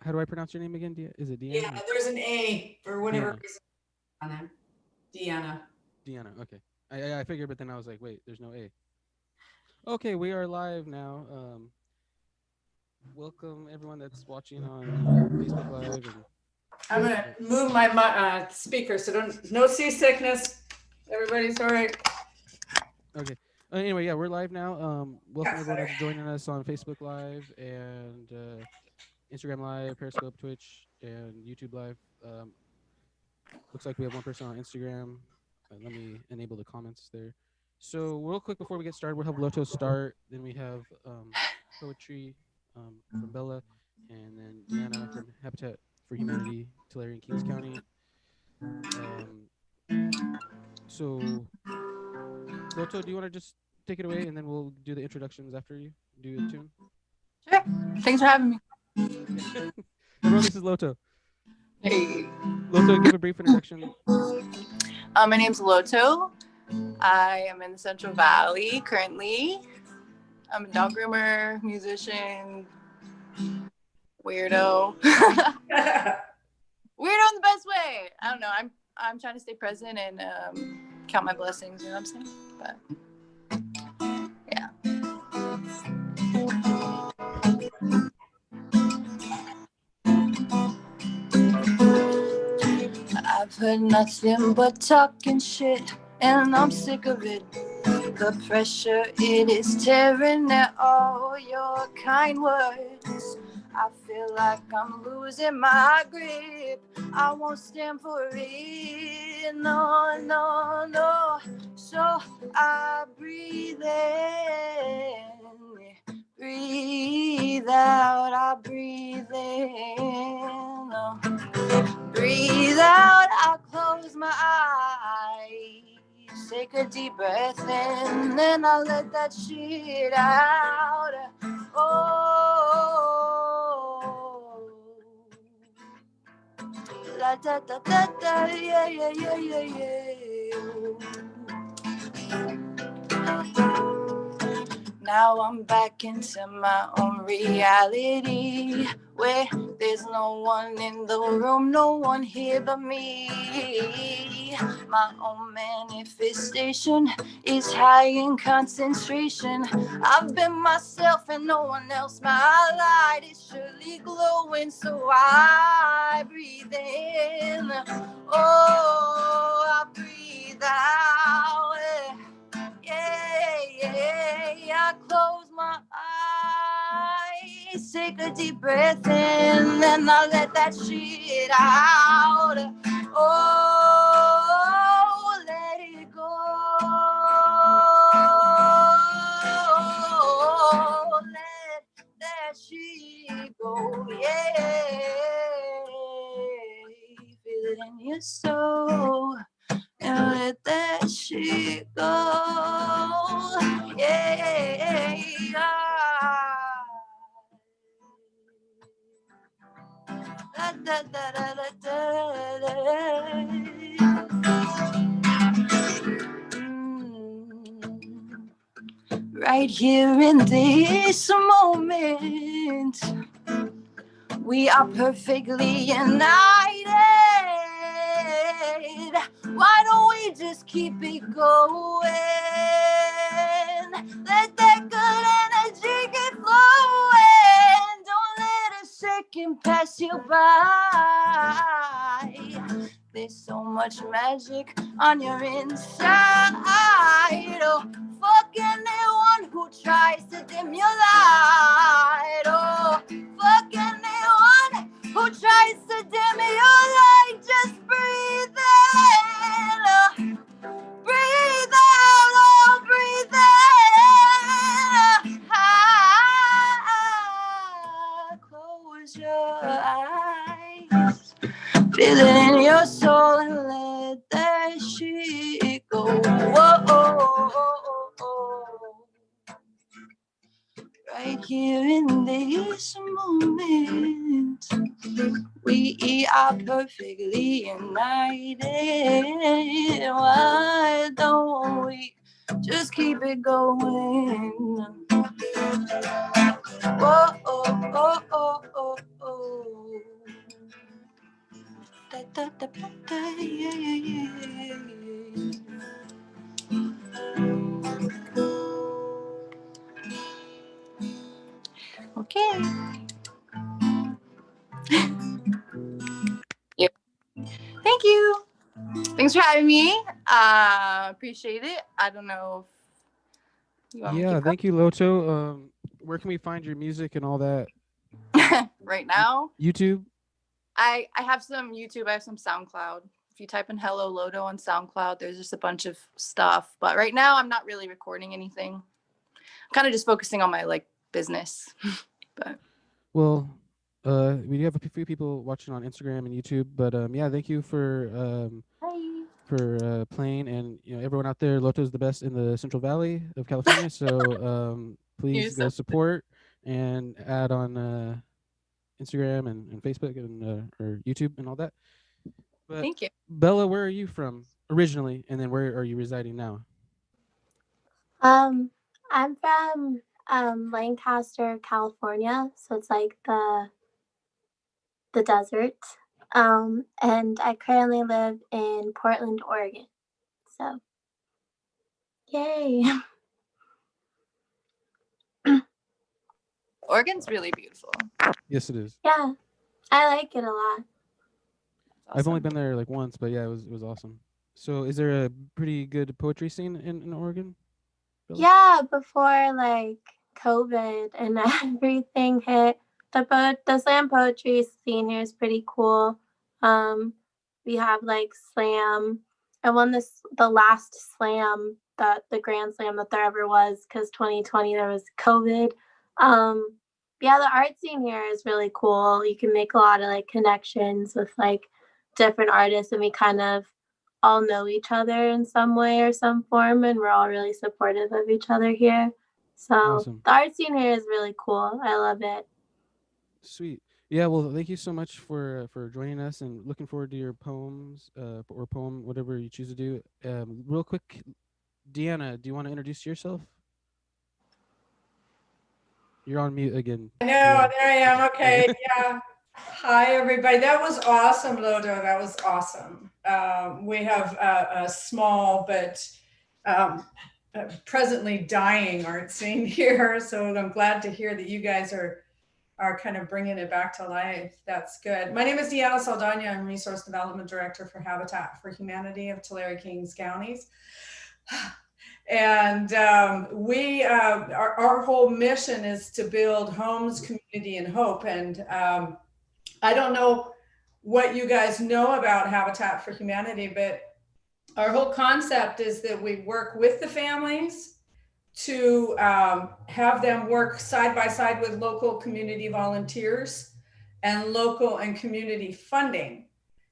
how do I pronounce your name again? Is it Yeah, Deanna? there's an A for whatever Deanna. reason on there. Deanna. Deanna. Okay. I figured, but then I was like, wait, there's no A. Okay, we are live now. Welcome everyone that's watching on Facebook Live and I'm gonna uh, move my speaker so don't no seasickness. Everybody's all right. okay. Anyway, yeah, we're live now. Welcome That's everyone better. that's joining us on Facebook Live and Instagram Live, Periscope, Twitch, and YouTube Live. Looks like we have one person on Instagram. Let me enable the comments there. So real quick before we get started, we'll have Loto start. Then we have poetry from Bella, and then Deanna from Habitat for Humanity, Tulare in Kings County. Um, so Loto, do you want to just take it away, and then we'll do the introductions after you do a tune? Sure. Thanks for having me. Yeah. Everyone, this is Loto. Hey. Loto, give a brief introduction. My name's Loto. I am in the Central Valley currently. I'm a dog groomer, musician, weirdo. Weirdo in the best way. I don't know. I'm trying to stay present and count my blessings. You know what I'm saying? But yeah. I've heard nothing but talking shit, and I'm sick of it. The pressure, it is tearing at all your kind words. I feel like I'm losing my grip. I won't stand for it. No, no, no. So I breathe in, breathe out. I breathe in, breathe out. I close my eyes. Take a deep breath in, then I let that shit out. Oh, la da da da da, yeah yeah yeah yeah yeah. Now I'm back into my own reality, where there's no one in the room, no one here but me. My own manifestation is high in concentration. I've been myself and no one else. My light is surely glowing, so I breathe in. Oh, I breathe out. Yeah, I close my eyes, take a deep breath in, then I let that shit out. Oh, let it go. Let that shit go. Yeah, feel it in your soul. And let that shit go. Yeah. Da, da, da, da, da, da. Right here in this moment, we are perfectly united. Why don't we just keep it going? Let that good energy get flowing. Don't let a second pass you by. There's so much magic on your inside. Oh, fuck anyone who tries to dim your light. Oh, fuck anyone who tries to dim your light. Just breathe in, breathe out, oh, breathe in. Close your eyes, feel it in your soul and let that shit go. Whoa, oh, oh, oh. Right here in this moment, we are perfectly united. Why don't we just keep it going? Whoa, oh, oh, oh, oh, oh. Okay. Yeah. Thank you. Thanks for having me. Appreciate it. I don't know if you want me to Yeah, keep thank you, Loto. Where can we find your music and all that? going. Right now, YouTube? I have some YouTube. I have some SoundCloud. If you type in "Hello Loto" on SoundCloud, there's just a bunch of stuff. But right now, I'm not really recording anything. I'm kind of just focusing on my business. But Well, we do have a few people watching on Instagram and YouTube, but yeah, thank you hi. for playing, and everyone out there, Loto's the best in the Central Valley of California. So You're please go so support and add on Instagram and Facebook and or YouTube and all that. But thank you. Bella, where are you from originally, and then where are you residing now? I'm from Lancaster, California, so it's like the desert. And I currently live in Portland, Oregon. So, yay. Oregon's really beautiful. Yes, it is. Yeah, I like it a lot. I've only been there like once, but yeah, it was awesome. So, is there a pretty good poetry scene in Oregon? Bella? Yeah, before COVID and everything hit, the slam poetry scene here is pretty cool. We have slam. I won the last slam, the grand slam that there ever was, because 2020 there was COVID. Yeah, the art scene here is really cool. You can make a lot of connections with different artists, and we kind of all know each other in some way or some form, and we're all really supportive of each other here. So Awesome. the art scene here is really cool. I love it. Sweet. Yeah, well, thank you so much for joining us, and looking forward to your poems or poem, whatever you choose to do. Real quick, Deanna, do you want to introduce yourself? You're on mute again. I know, Yeah. there I am. Okay, yeah. Hi, everybody. That was awesome, Loto. That was awesome. We have a small but presently dying art scene here, so I'm glad to hear that you guys are kind of bringing it back to life. That's good. My name is Deanna Saldana. I'm Resource Development Director for Habitat for Humanity of Tulare Kings Counties. And our whole mission is to build homes, community, and hope. And I don't know what you guys know about Habitat for Humanity, but our whole concept is that we work with the families to have them work side by side with local community volunteers and local and community funding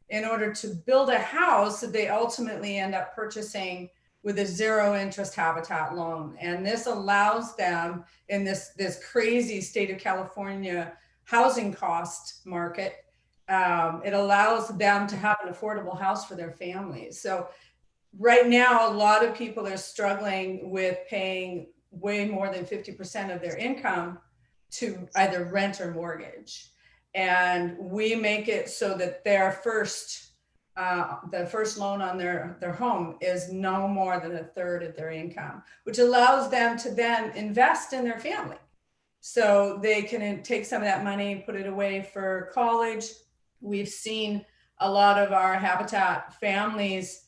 in order to build a house that they ultimately end up purchasing with a zero interest Habitat loan. And this allows them in this crazy state of California housing cost market, it allows them to have an affordable house for their families. So right now, a lot of people are struggling with paying way more than 50% of their income to either rent or mortgage. And we make it so that their the first loan on their home is no more than a third of their income, which allows them to then invest in their family. So they can take some of that money, put it away for college. We've seen a lot of our Habitat families,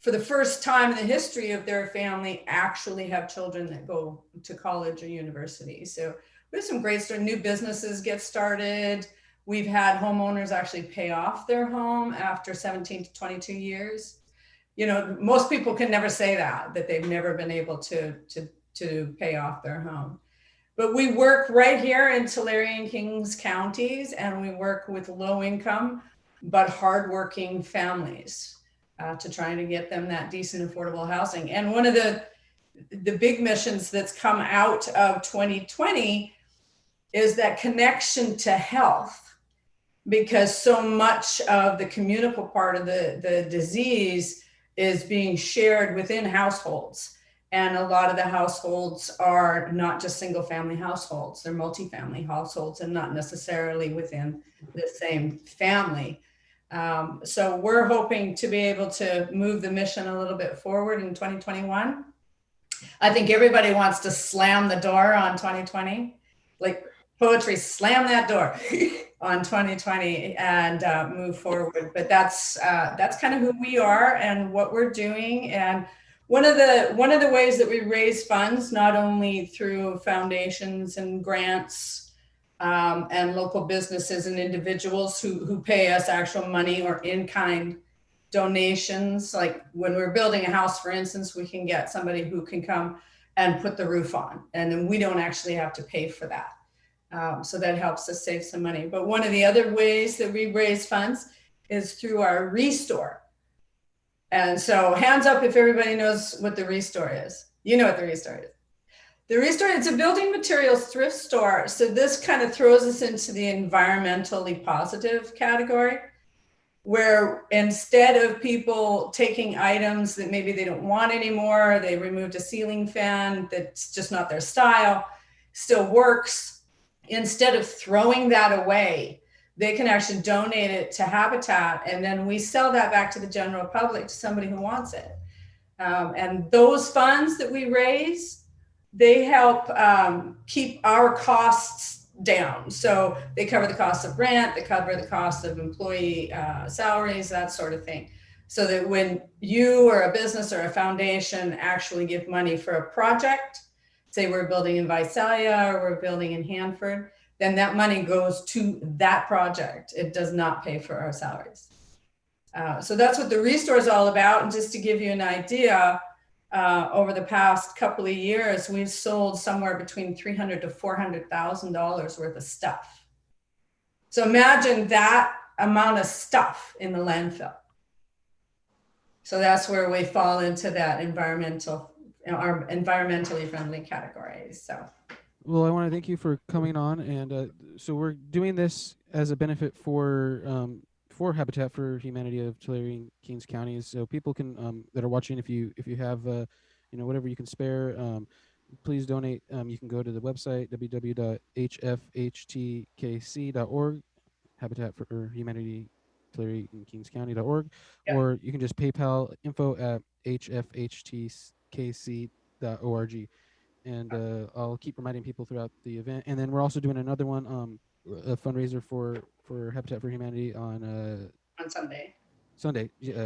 for the first time in the history of their family, actually have children that go to college or university. So we have some great new businesses get started. We've had homeowners actually pay off their home after 17 to 22 years. Most people can never say that they've never been able to pay off their home. But we work right here in Tulare and Kings counties, and we work with low income but hardworking families to try to get them that decent affordable housing. And one of the big missions that's come out of 2020 is that connection to health, because so much of the communicable part of the disease is being shared within households. And a lot of the households are not just single family households, they're multifamily households and not necessarily within the same family. So we're hoping to be able to move the mission a little bit forward in 2021. I think everybody wants to slam the door on 2020, like poetry, slam that door on 2020 and move forward. But that's kind of who we are and what we're doing. And one of the ways that we raise funds, not only through foundations and grants and local businesses and individuals who pay us actual money or in-kind donations. Like when we're building a house, for instance, we can get somebody who can come and put the roof on, and then we don't actually have to pay for that. So that helps us save some money. But one of the other ways that we raise funds is through our Restore. And so hands up if everybody knows what the Restore is. You know what the Restore is. The Restore, it's a building materials thrift store. So this kind of throws us into the environmentally positive category, where instead of people taking items that maybe they don't want anymore, they removed a ceiling fan that's just not their style, still works. Instead of throwing that away, they can actually donate it to Habitat, and then we sell that back to the general public, to somebody who wants it. And those funds that we raise, they help keep our costs down. So they cover the cost of rent, they cover the cost of employee salaries, that sort of thing. So that when you or a business or a foundation actually give money for a project, say we're building in Visalia or we're building in Hanford, then that money goes to that project. It does not pay for our salaries. So that's what the Restore is all about. And just to give you an idea, over the past couple of years, we've sold somewhere between $300,000 to $400,000 worth of stuff. So imagine that amount of stuff in the landfill. So that's where we fall into that our environmentally friendly categories. So. Well, I want to thank you for coming on, and so we're doing this as a benefit for Habitat for Humanity of Tulare and Kings counties. So people can that are watching, if you have whatever you can spare, please donate. You can go to the website www.hfhtkc.org, Habitat for Humanity Tulare and Kings County.org, Yeah. or you can just PayPal info@hfhtkc.org. And I'll keep reminding people throughout the event. And then we're also doing another one, a fundraiser for Habitat for Humanity on Sunday,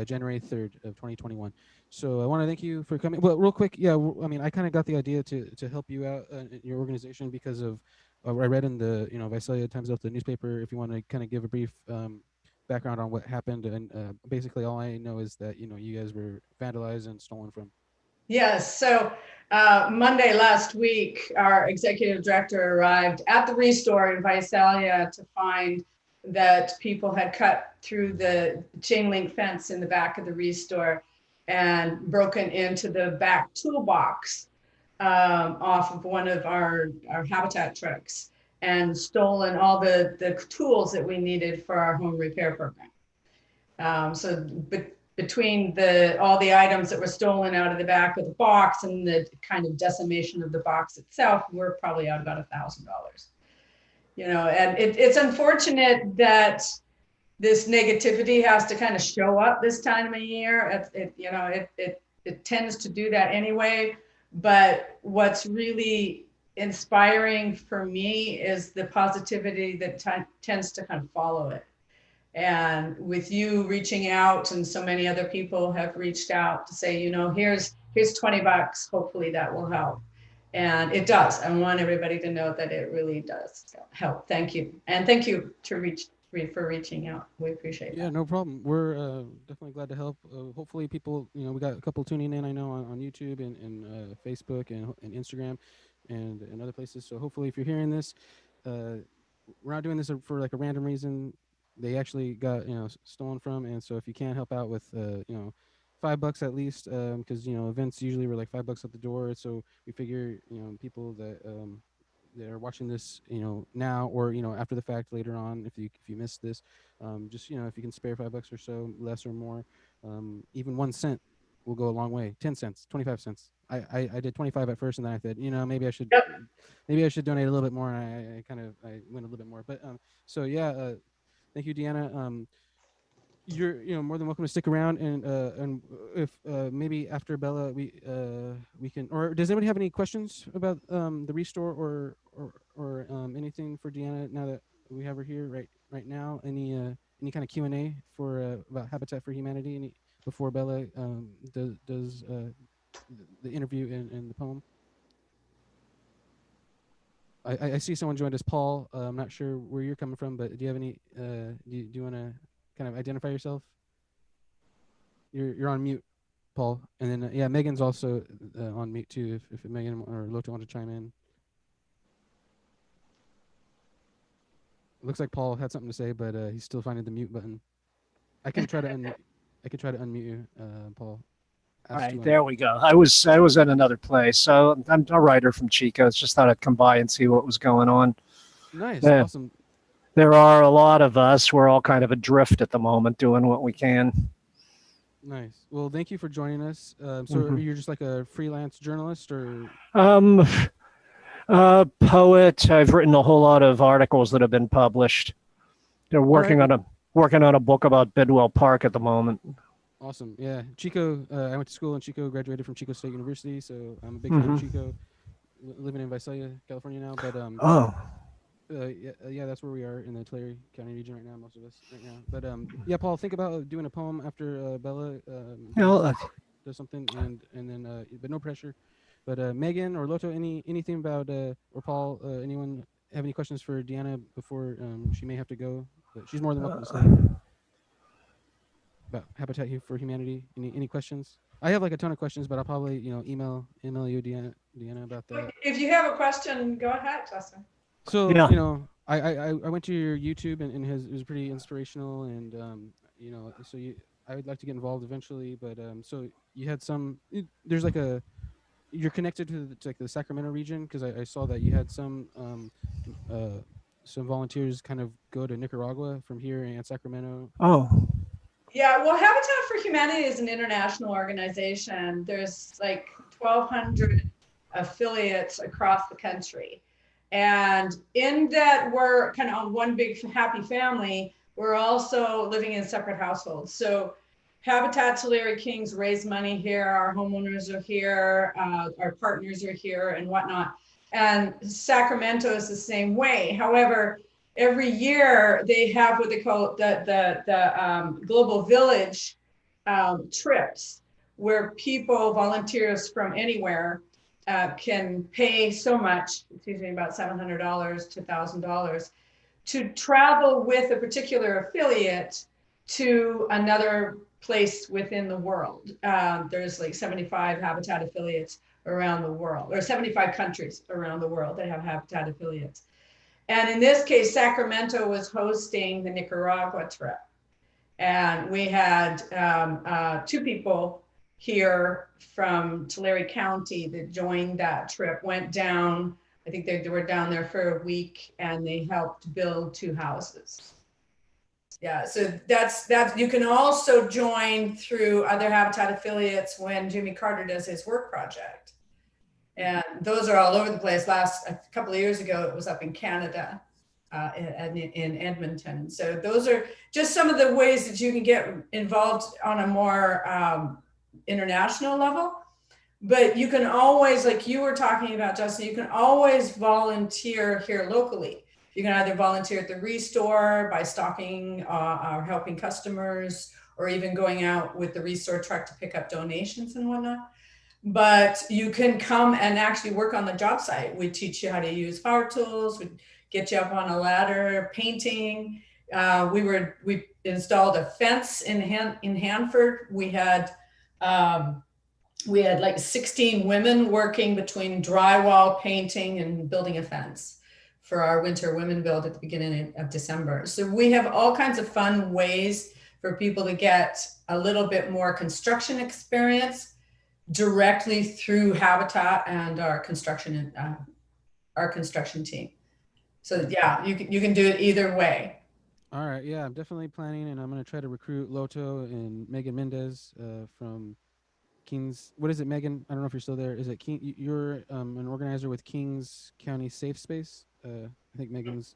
January 3rd of 2021. So I want to thank you for coming. Well, real quick, yeah, I mean, I kind of got the idea to help you out in your organization because of I read in the Visalia Times Delta newspaper. If you want to kind of give a brief background on what happened, and basically all I know is that you guys were vandalized and stolen from. Yes. So Monday last week, our executive director arrived at the Restore in Visalia to find that people had cut through the chain link fence in the back of the Restore and broken into the back toolbox off of one of our Habitat trucks and stolen all the tools that we needed for our home repair program. Between all the items that were stolen out of the back of the box and the kind of decimation of the box itself, we're probably out about $1,000. And it's unfortunate that this negativity has to kind of show up this time of year. It tends to do that anyway. But what's really inspiring for me is the positivity that tends to kind of follow it. And with you reaching out, and so many other people have reached out to say, here's $20, hopefully that will help. And it does. I want everybody to know that it really does help. Thank you. And thank you for reaching out. We appreciate it. Yeah, no problem. We're definitely glad to help. Hopefully people, we got a couple tuning in, I know, on YouTube and Facebook and Instagram and other places. So hopefully if you're hearing this, we're not doing this for like a random reason. They actually got stolen from, and so if you can help out with $5 at least, because events usually were like $5 at the door. So we figure people that are watching this now or after the fact later on, if you missed this, just if you can spare $5 or so, less or more, even 1 cent will go a long way. 10 cents, 25 cents. I did 25 at first, and then I said maybe I should donate a little bit more, and I went a little bit more. But so yeah. Thank you, Deanna. you're more than welcome to stick around, and if maybe after Bella we can, or does anybody have any questions about the restore or anything for Deanna now that we have her here right now? Any kind of Q&A for about Habitat for Humanity any before Bella does the interview and the poem? I see someone joined us, Paul. I'm not sure where you're coming from, but do you have any? Do you want to kind of identify yourself? You're on mute, Paul. And then yeah, Megan's also on mute too. If Megan or Loto want to chime in. It looks like Paul had something to say, but he's still finding the mute button. I can try to unmute you, Paul. All right, there we go. I was in another place, so I'm a writer from Chico. It's just thought I'd come by and see what was going on. Nice, Yeah. Awesome. There are a lot of us. We're all kind of adrift at the moment, doing what we can. Nice. Well, thank you for joining us. So you're just like a freelance journalist, or Poet. I've written a whole lot of articles that have been published. They're working on a book about Bidwell Park at the moment. Awesome. Yeah. Chico, I went to school in Chico, graduated from Chico State University, so I'm a big fan of Chico. Living in Visalia, California now, but yeah, that's where we are in the Tulare County region right now, most of us right now. But yeah, Paul, think about doing a poem after Bella does something, and then but no pressure. But Megan or Loto, anything about or Paul, anyone have any questions for Deanna before she may have to go? But she's more than welcome to stay. About Habitat for Humanity. Any questions? I have like a ton of questions, but I'll probably email you, Deanna, about that. If you have a question, go ahead, Justin. So I went to your YouTube and it was pretty inspirational, and so I would like to get involved eventually, but so you had there's like you're connected to like the Sacramento region, because I saw that you had some volunteers kind of go to Nicaragua from here and Sacramento. Oh. Yeah, well, Habitat for Humanity is an international organization. There's like 1,200 affiliates across the country. And in that, we're kind of on one big happy family. We're also living in separate households. So Habitat Tulare Kings raise money here. Our homeowners are here. Our partners are here and whatnot. And Sacramento is the same way. However, every year they have what they call the Global Village trips, where people, volunteers from anywhere, can pay so much, it's usually about $700 to $1,000, to travel with a particular affiliate to another place within the world. There's like 75 Habitat affiliates around the world, or 75 countries around the world that have Habitat affiliates. And in this case, Sacramento was hosting the Nicaragua trip. And we had 2 people here from Tulare County that joined that trip, went down. I think they were down there for a week, and they helped build 2 houses. Yeah, so that's you can also join through other Habitat affiliates when Jimmy Carter does his work project. And those are all over the place. A couple of years ago, it was up in Canada, in Edmonton. So those are just some of the ways that you can get involved on a more international level. But you can always, like you were talking about, Justin, you can always volunteer here locally. You can either volunteer at the Restore by stocking or helping customers, or even going out with the Restore truck to pick up donations and whatnot. But you can come and actually work on the job site. We teach you how to use power tools. We get you up on a ladder, painting. We installed a fence in Hanford. We had like 16 women working between drywall, painting, and building a fence for our winter women build at the beginning of December. So we have all kinds of fun ways for people to get a little bit more construction experience directly through Habitat and our construction team. So yeah, you can do it either way. All right, yeah, I'm definitely planning, and I'm gonna try to recruit Loto and Megan Mendez from Kings. What is it, Megan? I don't know if you're still there. Is it King? You're an organizer with Kings County Safe Space. I think Megan's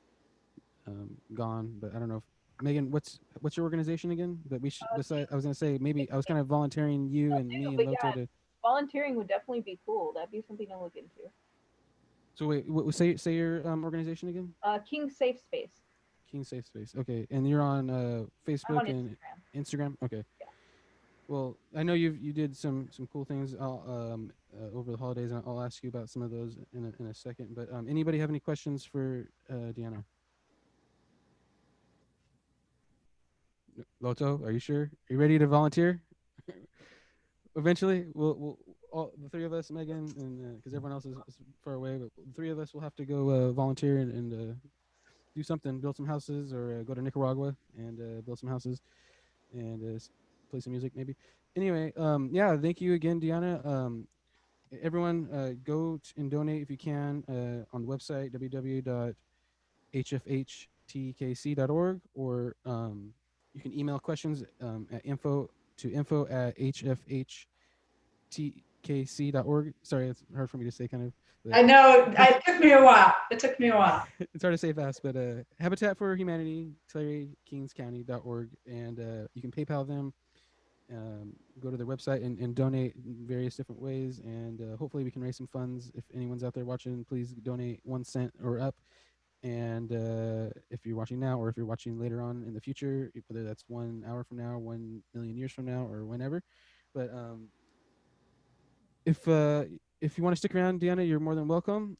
gone, but I don't know Megan, what's your organization again? But we should. Besides, I was gonna say maybe I was kind of volunteering you and me and But Loto yeah, to. volunteering would definitely be cool. That'd be something to look into. So wait, say your organization again? King Safe Space. King Safe Space. Okay, and you're on I'm Facebook on and Instagram. Instagram. Okay. Yeah. Well, I know you did some cool things over the holidays, and I'll ask you about some of those in a second. But anybody have any questions for Deanna? Loto, are you sure? Are you ready to volunteer? Eventually, we'll all the three of us, Megan, and because everyone else is far away, but the three of us will have to go volunteer and do something, build some houses, or go to Nicaragua and build some houses and play some music, maybe. Anyway, yeah, thank you again, Deanna. Everyone, go and donate if you can on the website www.hfhtkc.org, or you can email questions at info@hfhtkc.org. Sorry, it's hard for me to say, kind of. I know it took me a while. It's hard to say fast, but Habitat for Humanity, ClaryKingsCounty.org, and you can PayPal them. Go to their website and donate in various different ways, and hopefully we can raise some funds. If anyone's out there watching, please donate 1 cent or up. And if you're watching now, or if you're watching later on in the future, whether that's 1 hour from now, 1 million years from now, or whenever, but if you want to stick around, Deanna, you're more than welcome.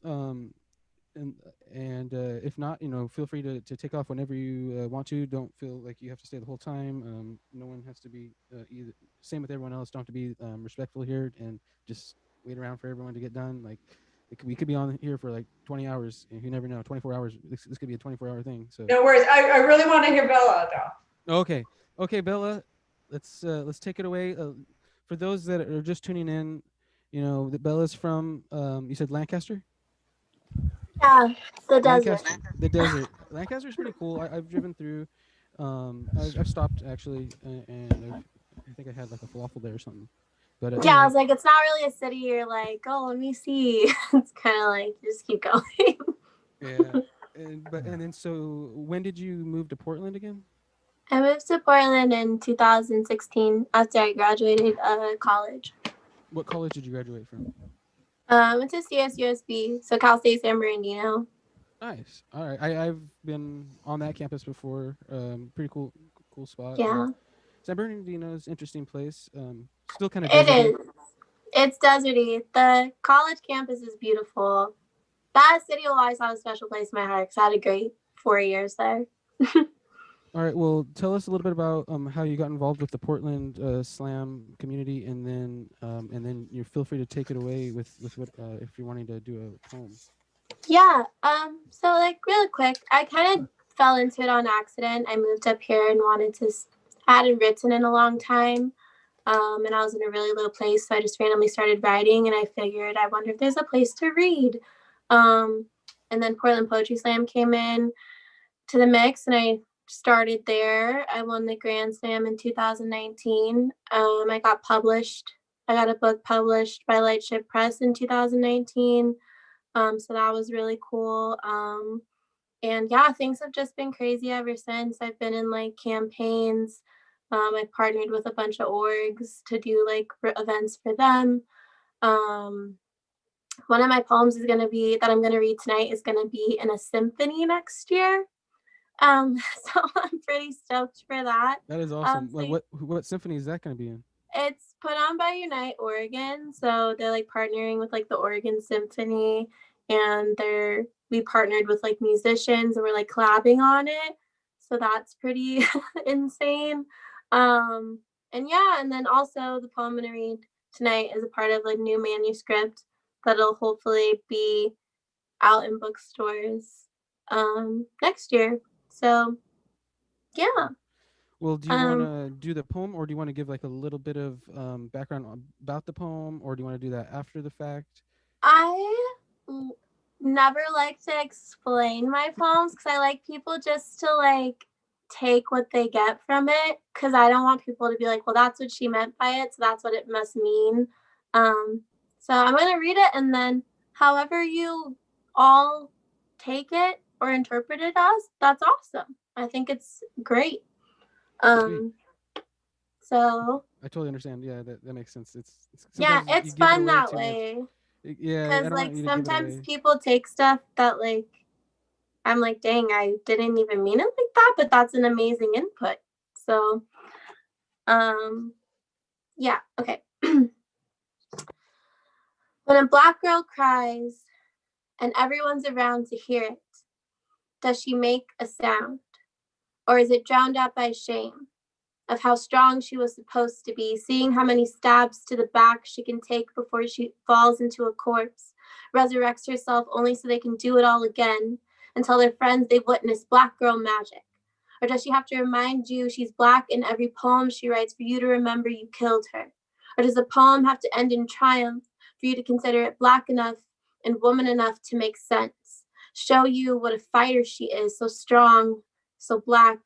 And if not, feel free to take off whenever you want to. Don't feel like you have to stay the whole time. No one has to be either. Same with everyone else. Don't have to be respectful here and just wait around for everyone to get done. Like we could be on here for like 20 hours. And you never know. 24 hours. This could be a 24-hour thing. So No worries. I really want to hear Bella though. Okay, Bella. Let's take it away. For those that are just tuning in, that Bella's from. You said Lancaster. Yeah, the desert. Lancaster, the desert. Lancaster's pretty cool. I've driven through. I've stopped actually, and I think I had like a falafel there or something. But Yeah, I anyway, was like, it's not really a city. You're like, oh, let me see. It's kind of like, just keep going. yeah. And then so when did you move to Portland again? I moved to Portland in 2016 after I graduated college. What college did you graduate from? Went to CSUSB, so Cal State San Bernardino. Nice. All right. I've been on that campus before. Pretty cool spot. Yeah. San Bernardino is an interesting place. Still kind of It deserty. is. It's deserty. The college campus is beautiful. That city will always have a special place in my heart because I had a great 4 years there. All right. Well, tell us a little bit about how you got involved with the Portland Slam community, and then you feel free to take it away with what if you're wanting to do a poem. Yeah. So like really quick, I kind of fell into it on accident. I moved up here and hadn't written in a long time. And I was in a really low place, so I just randomly started writing, and I figured, I wonder if there's a place to read. And then Portland Poetry Slam came in to the mix, and I started there. I won the Grand Slam in 2019. I got published. I got a book published by Lightship Press in 2019. So that was really cool. And yeah, things have just been crazy ever since. I've been in like campaigns. I've partnered with a bunch of orgs to do like events for them. One of my poems that I'm going to read tonight is going to be in a symphony next year. So I'm pretty stoked for that. That is awesome. Like what symphony is that going to be in? It's put on by Unite Oregon. So they're like partnering with like the Oregon Symphony, and we partnered with like musicians, and we're like collabing on it. So that's pretty insane. And yeah, and then also the poem I'm going to read tonight is a part of a new manuscript that'll hopefully be out in bookstores next year. So yeah. Well, do you want to do the poem, or do you want to give like a little bit of background about the poem, or do you want to do that after the fact? I never like to explain my poems because I like people just to like take what they get from it, because I don't want people to be like, well, that's what she meant by it, so that's what it must mean. So I'm going to read it, and then however you all take it or interpret it as, that's awesome. I think it's great. Sweet. So I totally understand. Yeah, that makes sense. It's yeah, sometimes you it's give it fun away that too much. way. Yeah, I Because don't want like you to give it sometimes away. people take stuff that like I'm like, dang, I didn't even mean it like that, but that's an amazing input. So yeah, okay. When a Black girl cries and everyone's around to hear it, does she make a sound? Or is it drowned out by shame of how strong she was supposed to be, seeing how many stabs to the back she can take before she falls into a corpse, resurrects herself only so they can do it all again and tell their friends they've witnessed Black girl magic? Or does she have to remind you she's Black in every poem she writes for you to remember you killed her? Or does the poem have to end in triumph for you to consider it Black enough and woman enough to make sense? Show you what a fighter she is, so strong, so Black,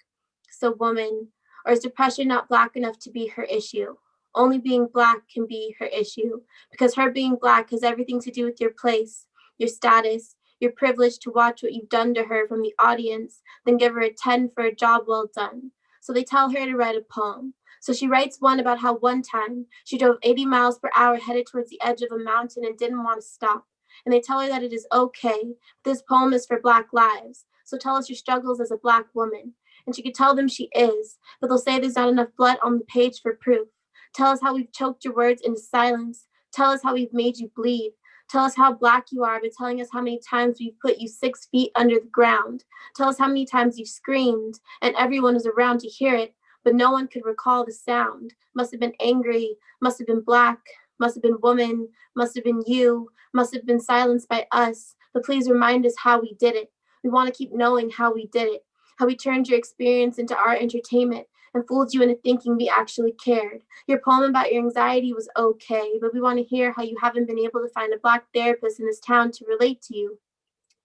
so woman. Or is depression not Black enough to be her issue? Only being Black can be her issue, because her being Black has everything to do with your place, your status, your privilege to watch what you've done to her from the audience, then give her a 10 for a job well done. So they tell her to write a poem. So she writes one about how one time she drove 80 miles per hour headed towards the edge of a mountain and didn't want to stop. And they tell her that it is okay. This poem is for Black lives. So tell us your struggles as a Black woman. And she could tell them she is, but they'll say there's not enough blood on the page for proof. Tell us how we've choked your words into silence. Tell us how we've made you bleed. Tell us how Black you are by telling us how many times we've put you 6 feet under the ground. Tell us how many times you've screamed and everyone was around to hear it, but no one could recall the sound. Must have been angry, must have been Black, must have been woman, must have been you, must have been silenced by us. But please remind us how we did it. We want to keep knowing how we did it, how we turned your experience into our entertainment and fooled you into thinking we actually cared. Your poem about your anxiety was okay, but we want to hear how you haven't been able to find a Black therapist in this town to relate to you.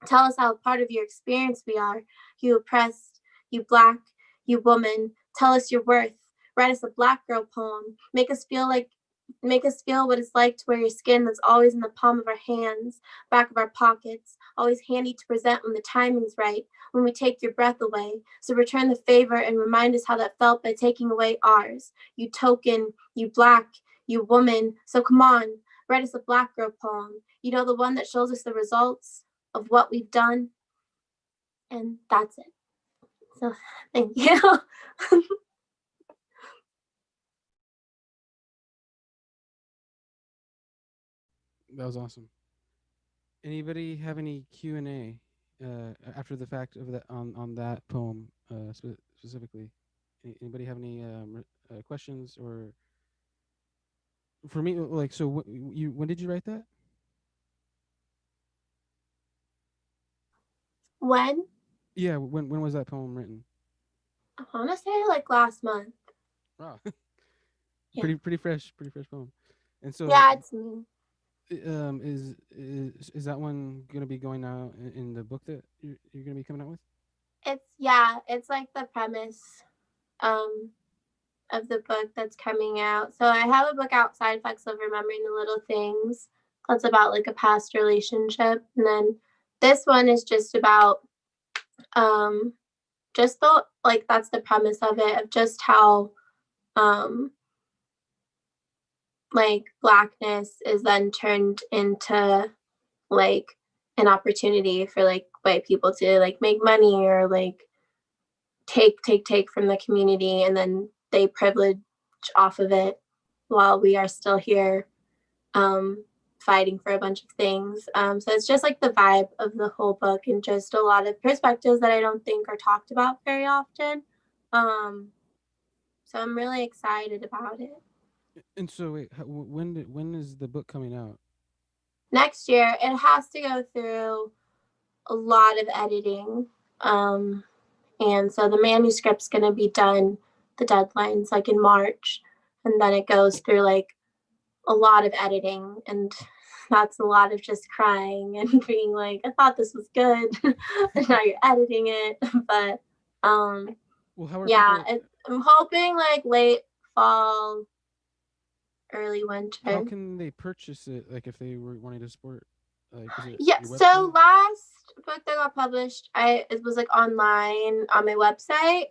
Tell us how a part of your experience we are. You oppressed, you Black, you woman. Tell us your worth. Write us a Black girl poem. Make us feel what it's like to wear your skin that's always in the palm of our hands, back of our pockets, always handy to present when the timing's right, when we take your breath away. So return the favor and remind us how that felt by taking away ours. You token, you Black, you woman. So come on, write us a Black girl poem. You know, the one that shows us the results of what we've done. And that's it. So thank you. That was awesome. Anybody have any Q&A after the fact of that on that poem specifically? Anybody have any questions or for me? Like, so when did you write that? When? Yeah, when was that poem written? I want to say like last month. Wow, Yeah. pretty fresh poem. And so Yeah, it's me. Is that one gonna be going out in the book that you're gonna be coming out with? It's like the premise of the book that's coming out. So I have a book out, Side Effects of Remembering the Little Things. That's about like a past relationship. And then this one is just about just the like that's the premise of it, of just how like Blackness is then turned into like an opportunity for like white people to like make money or like take from the community, and then they privilege off of it while we are still here fighting for a bunch of things. So it's just like the vibe of the whole book and just a lot of perspectives that I don't think are talked about very often. So I'm really excited about it. And so wait, when is the book coming out? Next year. It has to go through a lot of editing. And so the manuscript's going to be done, the deadline's like in March, and then it goes through like a lot of editing, and that's a lot of just crying and being like, I thought this was good and now you're editing it. But Well, how are yeah, people? I'm hoping like late fall, early winter. How can they purchase it? Like if they were wanting to support Like, is it Yeah, your so website? last book that got published, it was like online on my website,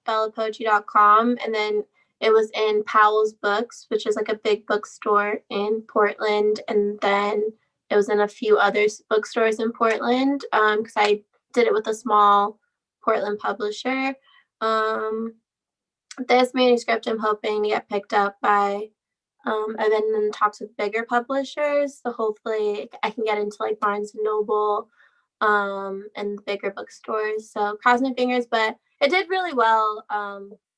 bellapoetry.com, and then it was in Powell's Books, which is like a big bookstore in Portland, and then it was in a few other bookstores in Portland, because I did it with a small Portland publisher. Um, this manuscript I'm hoping to get picked up by I've been in talks with bigger publishers, so hopefully I can get into like Barnes and Noble, and bigger bookstores. So cross my fingers, but it did really well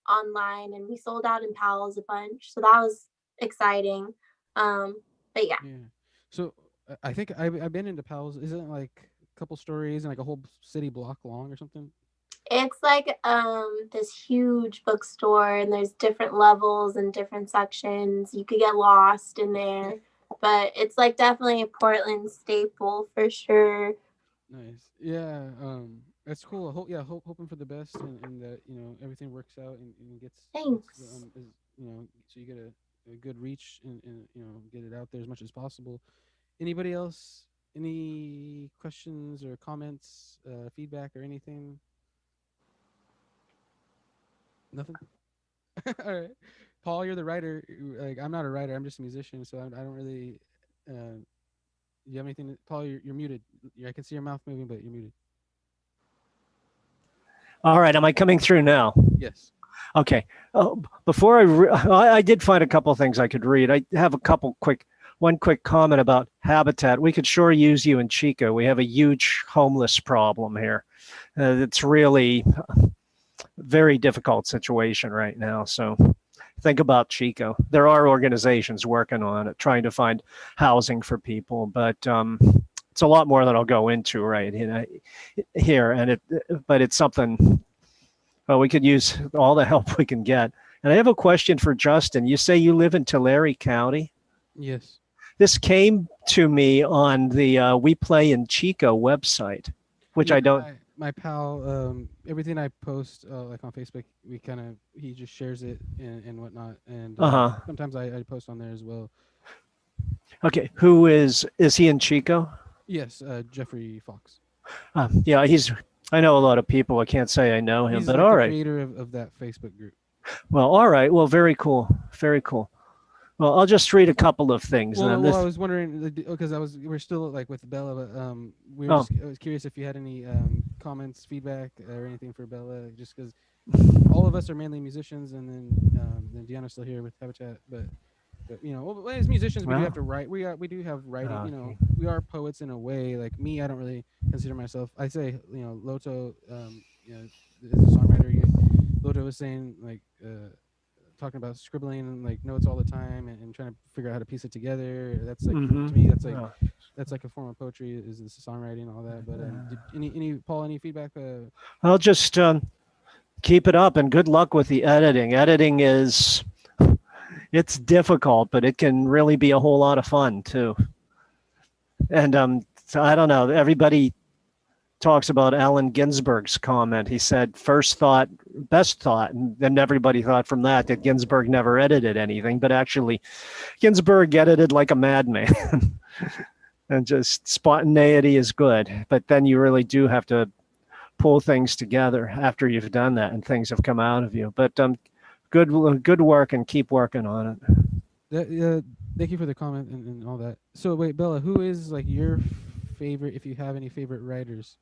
online, and we sold out in Powell's a bunch, so that was exciting. But yeah, Yeah. So I think I've been into Pals. Isn't it like a couple stories and like a whole city block long or something? it's like this huge bookstore, and there's different levels and different sections. You could get lost in there, but it's like definitely a Portland staple for sure. Nice. Yeah. That's cool. Hoping for the best and that everything works out and gets Thanks. is so you get a good reach and get it out there as much as possible. Anybody else? Any questions or comments, feedback or anything? Nothing. All right, Paul, you're the writer. Like I'm not a writer. I'm just a musician, so I don't really. Do you have anything, Paul? You're muted. I can see your mouth moving, but you're muted. All right, am I coming through now? Yes. Okay. Before I did find a couple things I could read. I have one quick comment about habitat. We could sure use you in Chico. We have a huge homeless problem here. It's really very difficult situation right now. So think about Chico. There are organizations working on it, trying to find housing for people, but it's a lot more than I'll go into right here. But it's something. Well, we could use all the help we can get. And I have a question for Justin. You say you live in Tulare County. Yes. This came to me on the We Play in Chico website, which Yeah, I don't. my pal. Everything I post, like on Facebook, he just shares it and whatnot. And Uh-huh. sometimes I post on there as well. Okay. Who is he in Chico? Yes, Jeffrey Fox. Yeah, I know a lot of people. I can't say I know him, He's but like all the right. creator of that Facebook group. Well, all right. Well, very cool. Very cool. Well, I'll just read a couple of things. Well, Then I was wondering because we're still like with Bella, but Oh. I was curious if you had any comments, feedback, or anything for Bella, just because all of us are mainly musicians, and then Deanna's still here with Habitat, but well, as musicians, we do have to write. We do have writing. Okay. We are poets in a way. Like me, I don't really consider myself. I say Loto, is a songwriter. Loto was saying like. Talking about scribbling and like notes all the time and trying to figure out how to piece it together. That's like to me that's like a form of poetry is the songwriting and all that. But any Paul, any feedback? I'll just keep it up and good luck with the editing. Editing it's difficult, but it can really be a whole lot of fun too. And so I don't know. Everybody talks about Allen Ginsberg's comment. He said, first thought, best thought. And then everybody thought from that Ginsberg never edited anything, but actually Ginsberg edited like a madman. And just spontaneity is good. But then you really do have to pull things together after you've done that and things have come out of you. But good work and keep working on it. Thank you for the comment and all that. So wait, Bella, who is like your favorite, if you have any favorite writers?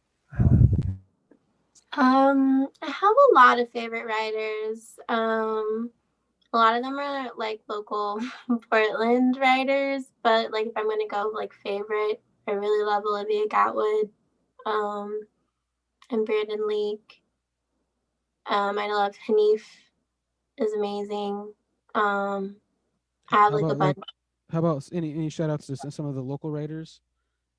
I have a lot of favorite writers. A lot of them are like local Portland writers, but like if I'm gonna go like favorite, I really love Olivia Gatwood, and Brandon Leake. I love Hanif is amazing. I have How like a about bunch. how about any shout outs to some of the local writers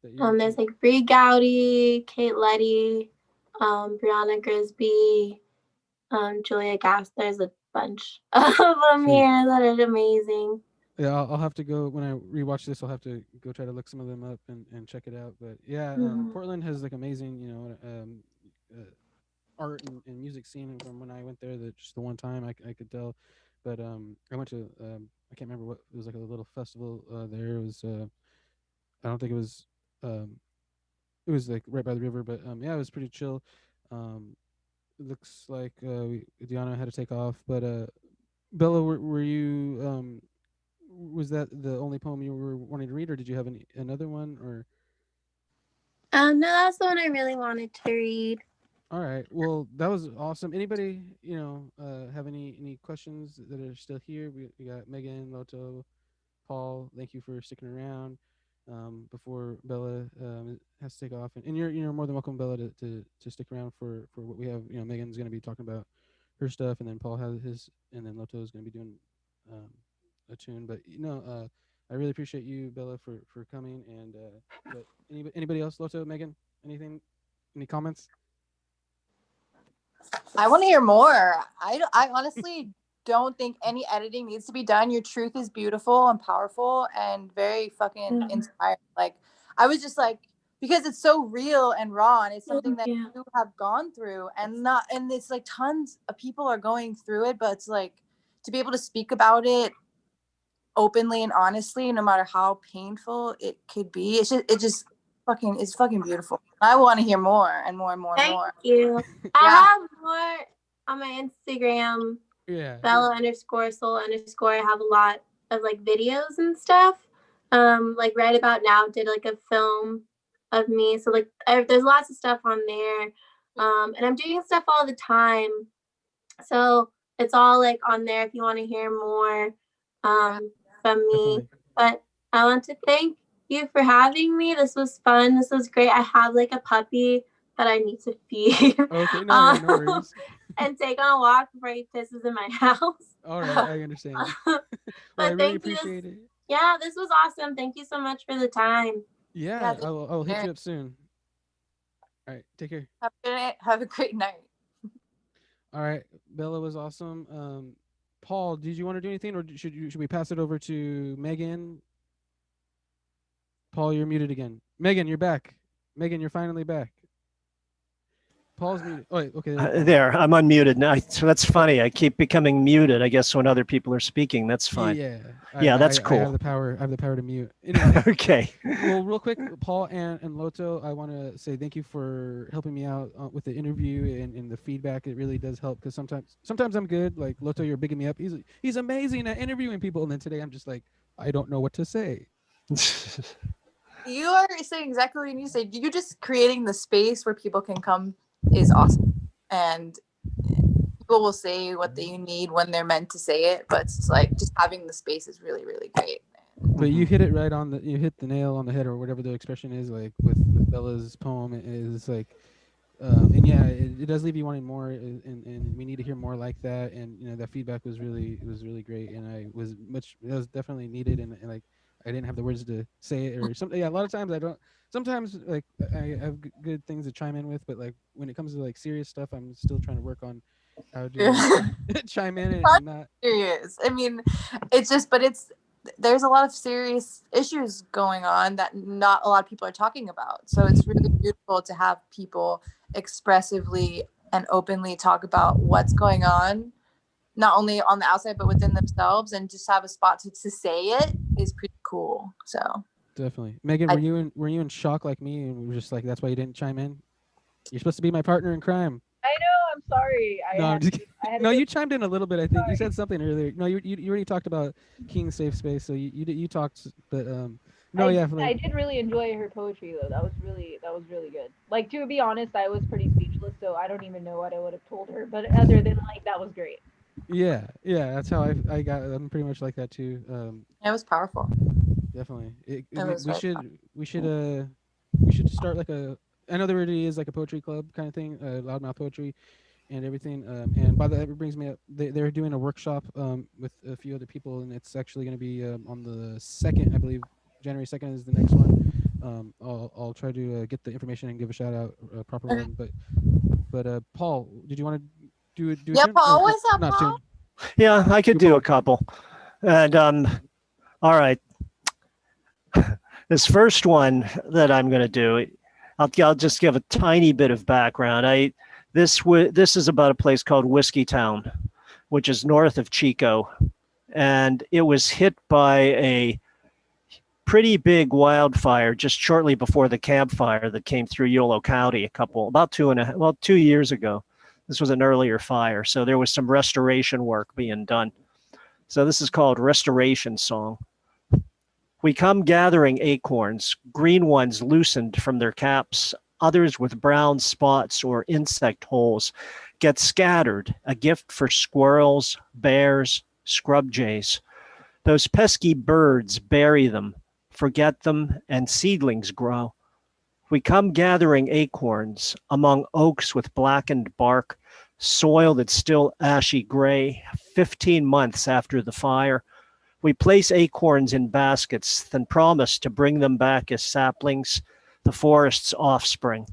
that There's like Bree Gowdy, Kate Letty, Brianna Grisby, Julia Gass. There's a bunch of them here that are amazing. Yeah, I'll have to go when I rewatch this. I'll have to go try to look some of them up and check it out. But yeah, Portland has like amazing, art and music scene. And from when I went there, just the one time I could tell. But I went to I can't remember what it was, like a little festival there. It was I don't think it was it was like right by the river, but yeah, it was pretty chill. It looks like Deanna had to take off, but Bella, were you was that the only poem you were wanting to read, or did you have another one? Or No, that's the one I really wanted to read. all right, well, that was awesome. Anybody, have any questions that are still here? We got Megan, Loto, Paul. Thank you for sticking around. Before Bella has to take off, and you're more than welcome, Bella, to stick around for what we have. Megan's going to be talking about her stuff, and then Paul has his, and then Loto is going to be doing a tune. But I really appreciate you, Bella, for coming. And but anybody else, Loto, Megan, anything, any comments? I want to hear more. I honestly don't think any editing needs to be done. Your truth is beautiful and powerful and very fucking inspiring. Like, I was just like, because it's so real and raw, and it's something that you have gone through, and it's like tons of people are going through it, but it's like to be able to speak about it openly and honestly, no matter how painful it could be, it's fucking beautiful. I want to hear more and more and more and more. Thank you. I have more on my Instagram. Yeah. Bella_soul_. I have a lot of like videos and stuff. Like right about now did like a film of me. So like there's lots of stuff on there. And I'm doing stuff all the time. So it's all like on there if you want to hear more from me. Definitely. But I want to thank you for having me. This was fun. This was great. I have like a puppy that I need to feed. Okay, no worries. And take on a walk before he pisses in my house. All right, I understand. Well, I really appreciate it. Yeah, this was awesome. Thank you so much for the time. Yeah, I'll hit you up soon. All right, take care. Have a great night. All right, Bella was awesome. Paul, did you want to do anything, or should we pass it over to Megan? Paul, you're muted again. Megan, you're back. Megan, you're finally back. Paul's muted. Oh, wait, okay. There, I'm unmuted now. So that's funny. I keep becoming muted, I guess, when other people are speaking. That's fine. Yeah, that's cool. I have the power to mute. Anyway, okay. Well, real quick, Paul and Loto, I want to say thank you for helping me out with the interview and the feedback. It really does help, because sometimes I'm good. Like Loto, you're bigging me up. He's amazing at interviewing people, and then today I'm just like, I don't know what to say. You are saying exactly what you need to say. You're just creating the space where people can come is awesome. And people will say what they need when they're meant to say it, but it's like just having the space is really, really great. But you hit it right on you hit the nail on the head, or whatever the expression is, like with Bella's poem. It is like, and yeah, it does leave you wanting more, and we need to hear more like that. And that feedback was really great, and it was definitely needed, and like I didn't have the words to say it or something. Yeah, a lot of times I don't. Sometimes like I have good things to chime in with, but like when it comes to like serious stuff, I'm still trying to work on how to chime in and not serious. I mean, there's a lot of serious issues going on that not a lot of people are talking about. So it's really beautiful to have people expressively and openly talk about what's going on, not only on the outside but within themselves, and just have a spot to say it is pretty cool. So definitely. Megan, were you in shock like me, and were just like, that's why you didn't chime in? You're supposed to be my partner in crime. I know. I'm sorry. I'm just kidding. No, you chimed in a little bit. I think you said something earlier. No, you already talked about King's safe space, so you talked, but I did really enjoy her poetry though. That was really good. Like, to be honest, I was pretty speechless, so I don't even know what I would have told her. But other than like, that was great. Yeah, that's how I got. I'm pretty much like that too. It was powerful. Definitely. We should start like I know there already is like a poetry club kind of thing, loudmouth poetry and everything. And by that, it brings me up, they're doing a workshop with a few other people, and it's actually going to be on the 2nd, I believe. January 2nd is the next one. I'll try to get the information and give a shout out, proper one. But Paul, did you want to do yeah, Paul, what's up, Paul? Yeah, I could do a couple. And all right. This first one that I'm going to do, I'll just give a tiny bit of background. This is about a place called Whiskey Town, which is north of Chico, and it was hit by a pretty big wildfire just shortly before the campfire that came through Yolo County about 2 years ago. This was an earlier fire, so there was some restoration work being done. So this is called Restoration Song. We come gathering acorns, green ones loosened from their caps, others with brown spots or insect holes, get scattered, a gift for squirrels, bears, scrub jays. Those pesky birds bury them, forget them, and seedlings grow. We come gathering acorns among oaks with blackened bark, soil that's still ashy gray, 15 months after the fire. We place acorns in baskets, then promise to bring them back as saplings, the forest's offspring.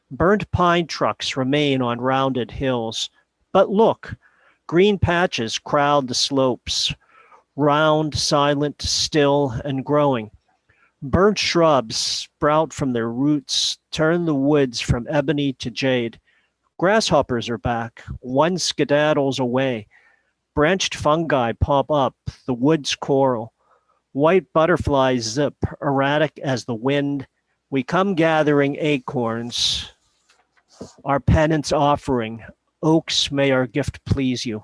Burnt pine trucks remain on rounded hills. But look, green patches crowd the slopes, round, silent, still, and growing. Burnt shrubs sprout from their roots, turn the woods from ebony to jade. Grasshoppers are back, one skedaddles away. Branched fungi pop up, the wood's coral. White butterflies zip, erratic as the wind. We come gathering acorns, our penance offering. Oaks, may our gift please you.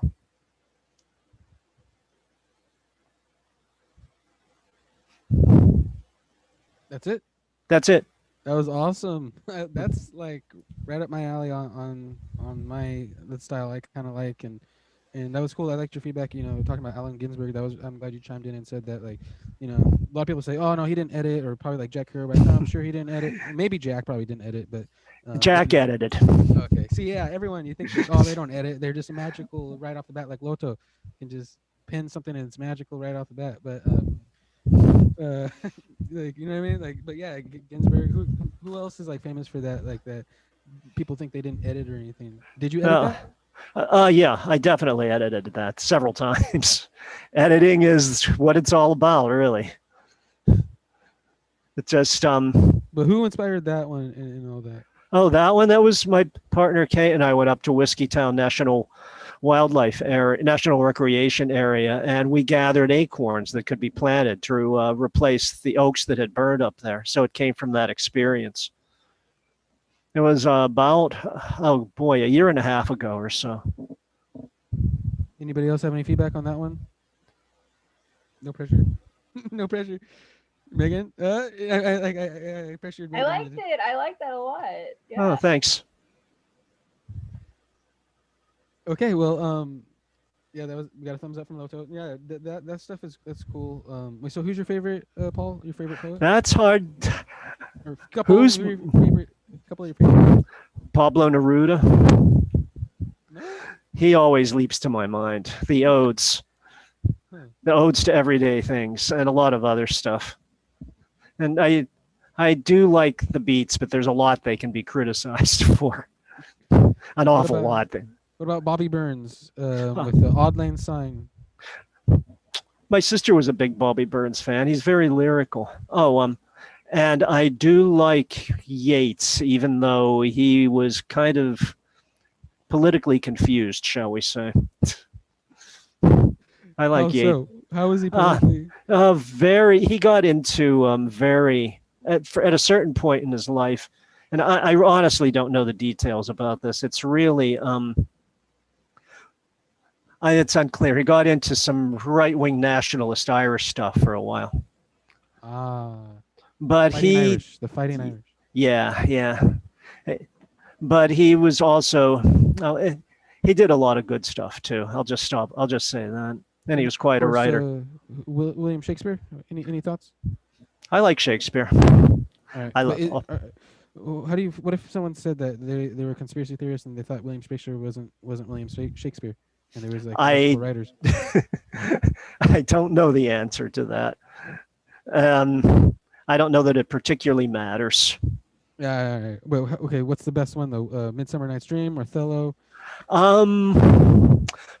That's it. That's it. That was awesome. That's like right up my alley on my the style I kind of like, and that was cool. I liked your feedback. You know, talking about Allen Ginsberg. I'm glad you chimed in and said that. Like, you know, a lot of people say, "Oh no, he didn't edit," or probably like Jack Kerouac. No, I'm sure he didn't edit. Maybe Jack probably didn't edit, but Jack edited. Okay. See, yeah, everyone you think, like, oh, they don't edit. They're just magical right off the bat. Like Loto can just pin something and it's magical right off the bat. But like, you know what I mean? Like, but yeah, Ginsberg. Who else is like famous for that? Like that people think they didn't edit or anything. Did you edit that? Yeah, I definitely edited that several times. Editing is what it's all about, really. It's just But who inspired that one and all that? Oh, that one. That was my partner Kate and I went up to Whiskeytown National National Recreation Area, and we gathered acorns that could be planted to replace the oaks that had burned up there. So it came from that experience. It was about, oh boy, a year and a half ago or so. Anybody else have any feedback on that one? No pressure. No pressure. Megan, I pressured Megan. I liked it. I liked that a lot. Yeah. Oh, thanks. Okay, well, yeah, we got a thumbs up from Loto. Yeah, that stuff that's cool. Wait, so who's your favorite, Paul? Your favorite poet? That's hard. Or couple of your favorite? Pablo Neruda. No? He always leaps to my mind. The odes. The odes to everyday things and a lot of other stuff. And I do like the beats, but there's a lot they can be criticized for. An awful lot. What about Bobby Burns with the Odd Lane Sign? My sister was a big Bobby Burns fan. He's very lyrical. And I do like Yeats, even though he was kind of politically confused, shall we say. I like Yeats. So? How was he politically? He got into at a certain point in his life, and I honestly don't know the details about this. It's really it's unclear. He got into some right-wing nationalist Irish stuff for a while. But the Fighting Irish. Yeah. But he was also he did a lot of good stuff too. I'll just say that. And he was quite a writer. William Shakespeare. Any thoughts? I like Shakespeare. All right. How do you? What if someone said that they were conspiracy theorists and they thought William Shakespeare wasn't William Shakespeare, and there was like multiple writers? I don't know the answer to that. I don't know that it particularly matters. Yeah. All right. Well, okay. What's the best one though? Midsummer Night's Dream, Othello.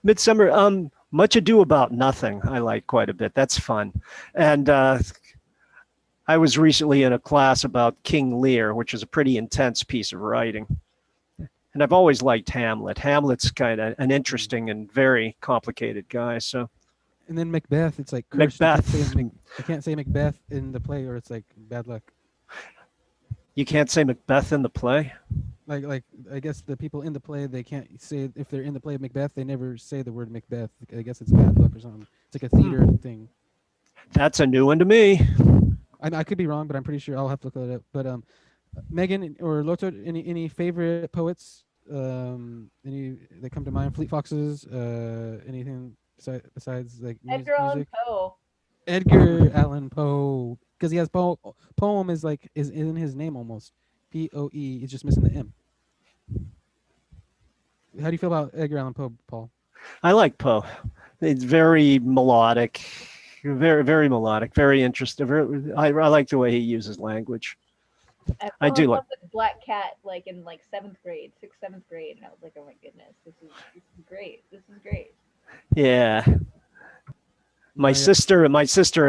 Midsummer. Much Ado About Nothing, I like quite a bit. That's fun. And I was recently in a class about King Lear, which is a pretty intense piece of writing. And I've always liked Hamlet. Hamlet's kind of an interesting and very complicated guy. So And then Macbeth, it's like cursed. Macbeth. I can't say Macbeth in the play, or it's like bad luck. You can't say Macbeth in the play? Like I guess the people in the play, they can't say, if they're in the play of Macbeth, they never say the word Macbeth. I guess it's bad luck or something. It's like a theater thing. That's a new one to me. I could be wrong, but I'm pretty sure. I'll have to look that up. But Megan or Loto, any favorite poets? Any that come to mind? Fleet Foxes? Anything besides like Edgar Allan music? Poe. Edgar Allan Poe, because he has poem is in his name almost. Poe. He's just missing the M. How do you feel about Edgar Allan Poe, Paul? I like Poe. It's very melodic, very, very melodic, very interesting. I like the way he uses language. I do like the Black Cat, like in like 6th, 7th grade, and I was like, oh my goodness, this is great. This is great. Yeah. My sister and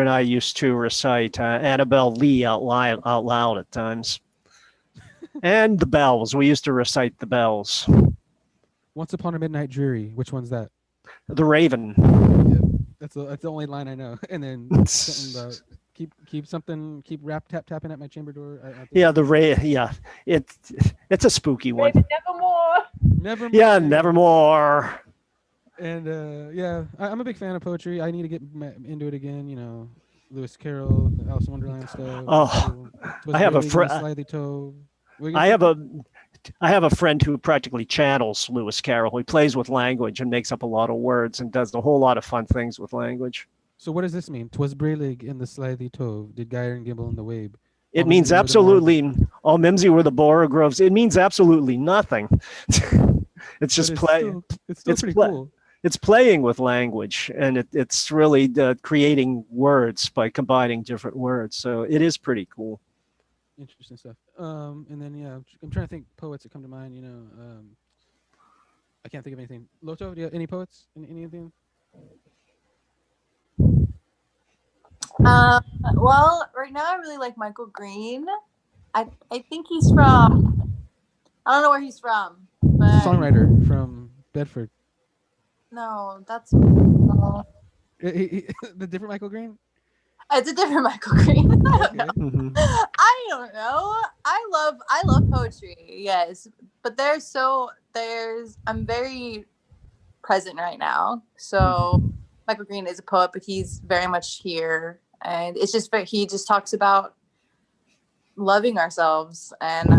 I used to recite Annabelle Lee out loud at times. And the bells. We used to recite the bells. Once Upon a Midnight Jury. Which one's that? The Raven. Yeah, that's the only line I know. And then something about keep tapping at my chamber door. Yeah, yeah. It's a spooky one. Raven, nevermore. Nevermore. Yeah, nevermore. And yeah, I'm a big fan of poetry. I need to get into it again. You know, Lewis Carroll, the Alice in Wonderland stuff. Oh, I have a friend. I have a friend who practically channels Lewis Carroll. He plays with language and makes up a lot of words and does a whole lot of fun things with language. So what does this mean? 'Twas Braylig in the slithy tove, did Gyre and Gimble in the wabe. It means absolutely. All Mimsy were the borogroves. It means absolutely nothing. It's just play. It's still pretty cool. It's playing with language, and it's really creating words by combining different words. So it is pretty cool. Interesting stuff. And then yeah, I'm trying to think poets that come to mind. You know, I can't think of anything. Loto, do you have any poets? Anything? Well, right now I really like Michael Green. I think he's from. I don't know where he's from, but Songwriter from Bedford. No, that's the different Michael Green. It's a different Michael Green. Okay. I don't know. I love poetry, yes, but I'm very present right now. So Michael Green is a poet, but he's very much here, and it's just he just talks about loving ourselves, and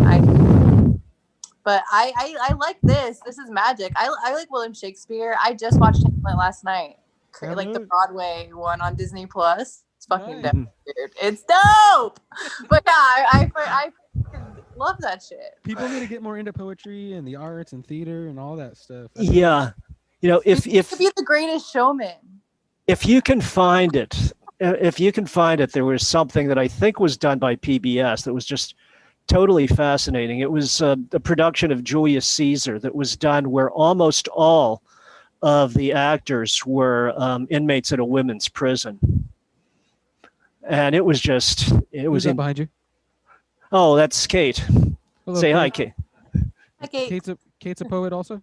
But I like this. This is magic. I like William Shakespeare. I just watched Hamlet last night. Like the Broadway one on Disney Plus. It's fucking dope, dude. It's dope. But yeah, I love that shit. People need to get more into poetry and the arts and theater and all that stuff. Yeah. You know, if to be the greatest showman. If you can find it, there was something that I think was done by PBS that was just totally fascinating. It was a production of Julius Caesar that was done where almost all of the actors were inmates at a women's prison. And it was Who's that behind you? Oh, that's Kate. Hello, Say Kate. hi, Kate. Hi, Kate. Kate's a poet also?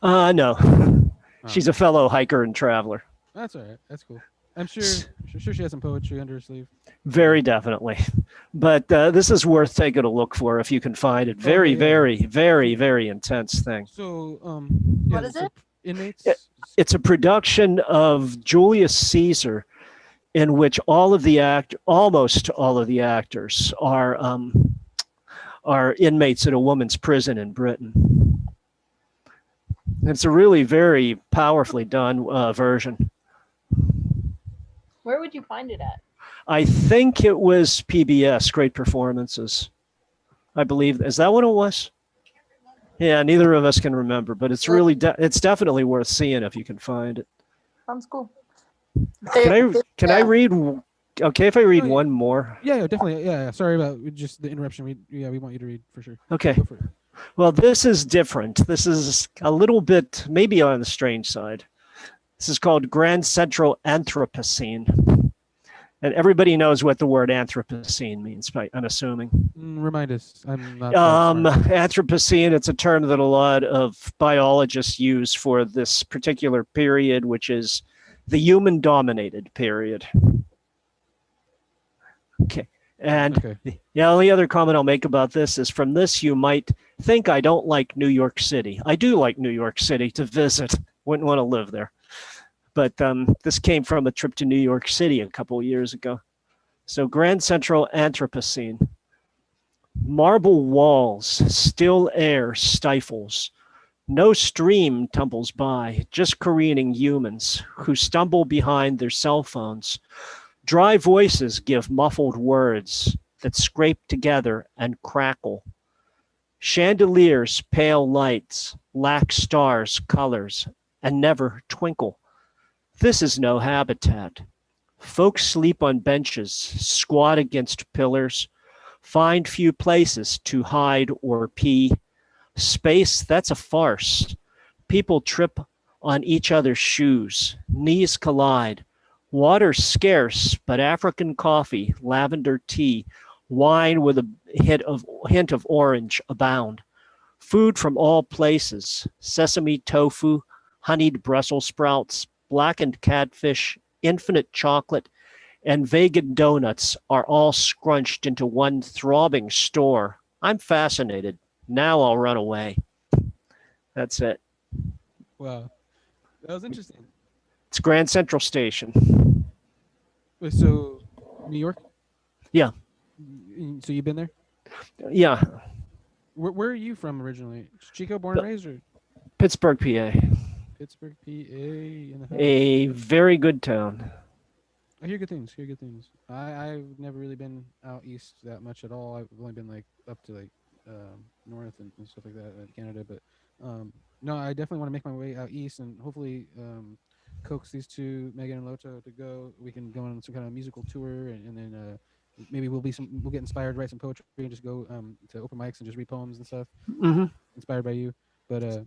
No. Oh. She's a fellow hiker and traveler. That's all right. That's cool. I'm sure she has some poetry under her sleeve. Very definitely. But this is worth taking a look for if you can find it. Very, very, very, very intense thing. So, what is it? Inmates? It's a production of Julius Caesar in which almost all of the actors are inmates at a woman's prison in Britain. It's a really very powerfully done version. Where would you find it at? I think it was PBS, Great Performances. I believe. Is that what it was? Yeah, neither of us can remember, but it's really it's definitely worth seeing if you can find it. Sounds cool. Can I read? Okay, if I read one more. Yeah, definitely. Yeah, sorry about just the interruption. We want you to read for sure. Okay. Go for it. Well, this is different. This is a little bit maybe on the strange side. This is called Grand Central Anthropocene. And everybody knows what the word Anthropocene means, I'm assuming. Remind us. I'm not. Anthropocene, it's a term that a lot of biologists use for this particular period, which is the human-dominated period. Okay. And Okay. the only other comment I'll make about this is from this, you might think I don't like New York City. I do like New York City to visit. Wouldn't want to live there. But this came from a trip to New York City a couple of years ago. So Grand Central Anthropocene. Marble walls, still air stifles. No stream tumbles by, just careening humans who stumble behind their cell phones. Dry voices give muffled words that scrape together and crackle. Chandeliers, pale lights, lack stars, colors, and never twinkle. This is no habitat. Folks sleep on benches, squat against pillars, find few places to hide or pee. Space, that's a farce. People trip on each other's shoes. Knees collide. Water scarce, but African coffee, lavender tea, wine with a hint of orange abound. Food from all places, sesame tofu, honeyed Brussels sprouts, blackened catfish, infinite chocolate, and vegan donuts are all scrunched into one throbbing store. I'm fascinated. Now I'll run away. That's it. Wow, that was interesting. It's Grand Central Station. Wait, so New York? Yeah. So you've been there? Yeah. Where are you from originally? Chico, born and raised, or Pittsburgh, PA. Pittsburgh, PA? In the house? A very good town. I hear good things. I've never really been out east that much at all. I've only been like up to like north and stuff like that, Canada. But no, I definitely want to make my way out east and hopefully coax these two, Megan and Loto, to go. We can go on some kind of musical tour, and then maybe we'll get inspired, write some poetry, and just go to open mics and just read poems and stuff. Mm-hmm. Inspired by you, but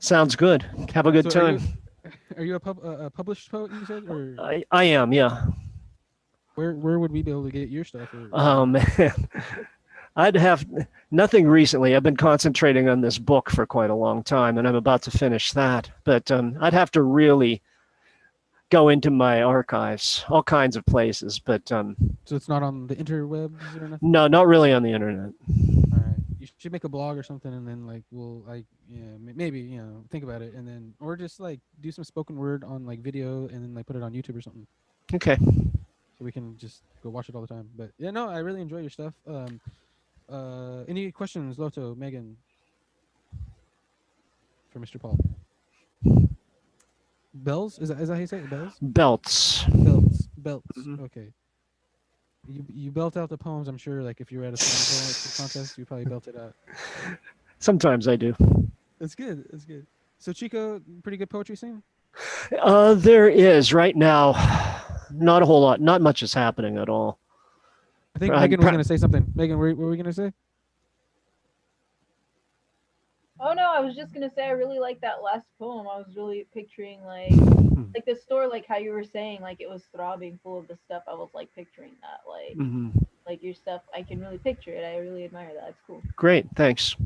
sounds good. Have a good so time. Are you a published poet? You said, or I am, yeah. where would we be able to get your stuff? Or, Oh man, I'd have nothing recently. I've been concentrating on this book for quite a long time, and I'm about to finish that. But I'd have to really go into my archives, all kinds of places. But so it's not on the interwebs or nothing. no, not really on the internet. All right, you should make a blog or something, and then maybe think about it, and then or just like do some spoken word on like video, and then like put it on YouTube or something. Okay. So we can just go watch it all the time. But yeah, no, I really enjoy your stuff. Any questions, Loto, Megan, for Mr. Paul? Bells? Is that how you say it? Bells? Belts. Belts. Mhm. Okay. You belt out the poems, I'm sure. Like if you were at a poetry contest, you probably belt it out. Sometimes I do. That's good. So Chico, pretty good poetry scene? There is right now. Not a whole lot. Not much is happening at all. I think Megan was going to say something. Megan, what were we going to say? Oh no, I was just gonna say I really like that last poem. I was really picturing like the store, like how you were saying, like it was throbbing full of the stuff. I was like picturing that, like like your stuff. I can really picture it. I really admire that. It's cool. Great, thanks.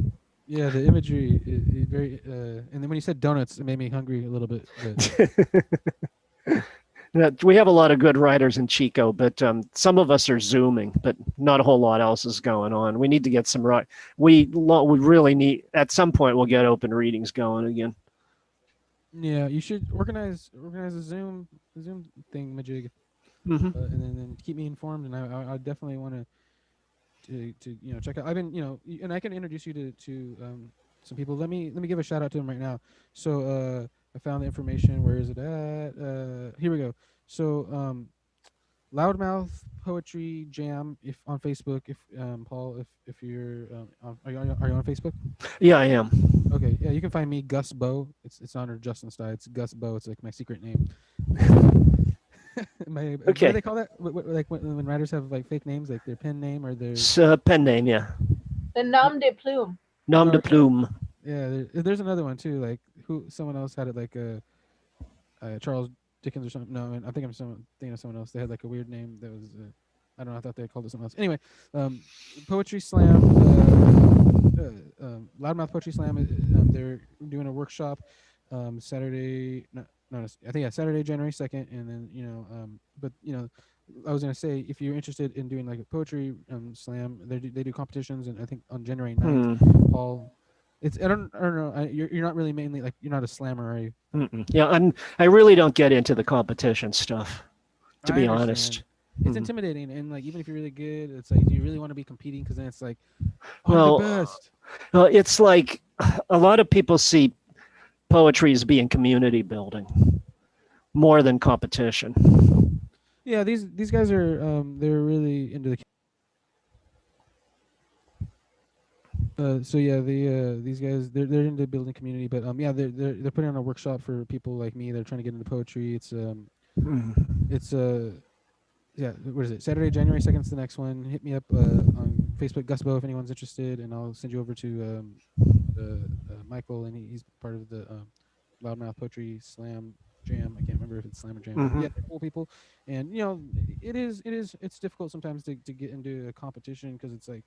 Yeah, the imagery is very. And then when you said donuts, it made me hungry a little bit. But We have a lot of good writers in Chico, but some of us are Zooming, but not a whole lot else is going on. We need to get some right. We really need, at some point, we'll get open readings going again. yeah, you should organize a Zoom thing, Majig, Mm-hmm. and then keep me informed. And I definitely want to check out. I've been and I can introduce you to some people. Let me give a shout out to them right now. So I found the information. Where is it at? Here we go. So Loudmouth Poetry Jam, if on Facebook, if Paul, if you're are you on Facebook? Yeah, I am. Okay, yeah, you can find me, Gus Bow. It's not under Justin Stye. It's Gus Bow. It's like my secret name. What do they call that? Like when writers have like fake names, like their pen name or their It's a pen name, yeah. The nom de plume. Nom de plume. Yeah, there's another one too. Like someone else had it like Charles Dickens or something. No, I think I'm thinking of someone else. They had like a weird name that was I don't know. I thought they called it something else. Anyway, Poetry Slam, Loudmouth Poetry Slam. They're doing a workshop Saturday. No, no, I think Saturday, January 2nd, and then but I was gonna say if you're interested in doing like a poetry slam, they do competitions, and I think on January 9th, Paul. I don't know. You're not really mainly like you're not a slammer, are you? Yeah, I really don't get into the competition stuff, to be honest. It's intimidating, and like even if you're really good, it's like, do you really want to be competing? Because then it's like, I'm Well, the best. Well, it's like a lot of people see poetry as being community building more than competition. Yeah, these guys are they're really into the. So yeah, these guys they're into building community, but yeah, they're putting on a workshop for people like me. They're trying to get into poetry. It's yeah, what is it? Saturday, January 2nd is the next one. Hit me up on Facebook, Gusbo, if anyone's interested, and I'll send you over to Michael, and he's part of the Loudmouth Poetry Slam Jam. I can't remember if it's Slam or Jam. But yeah, they're cool people, and it's difficult sometimes to get into a competition because it's like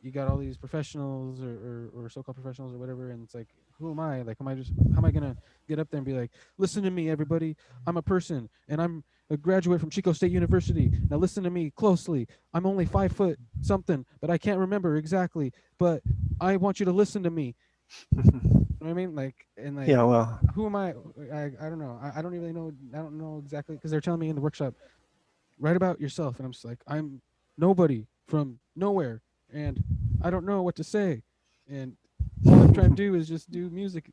you got all these professionals or so-called professionals or whatever, and it's like, who am I? Like, how am I gonna get up there and be like, listen to me, everybody, I'm a person, and I'm a graduate from Chico State University. Now listen to me closely. I'm only 5 foot something, but I can't remember exactly. But I want you to listen to me. You know what I mean? Like, and like, yeah, well, who am I? I don't know. I don't really know. I don't know exactly because they're telling me in the workshop, write about yourself, and I'm just like, I'm nobody from nowhere, and I don't know what to say, and all I'm trying to do is just do music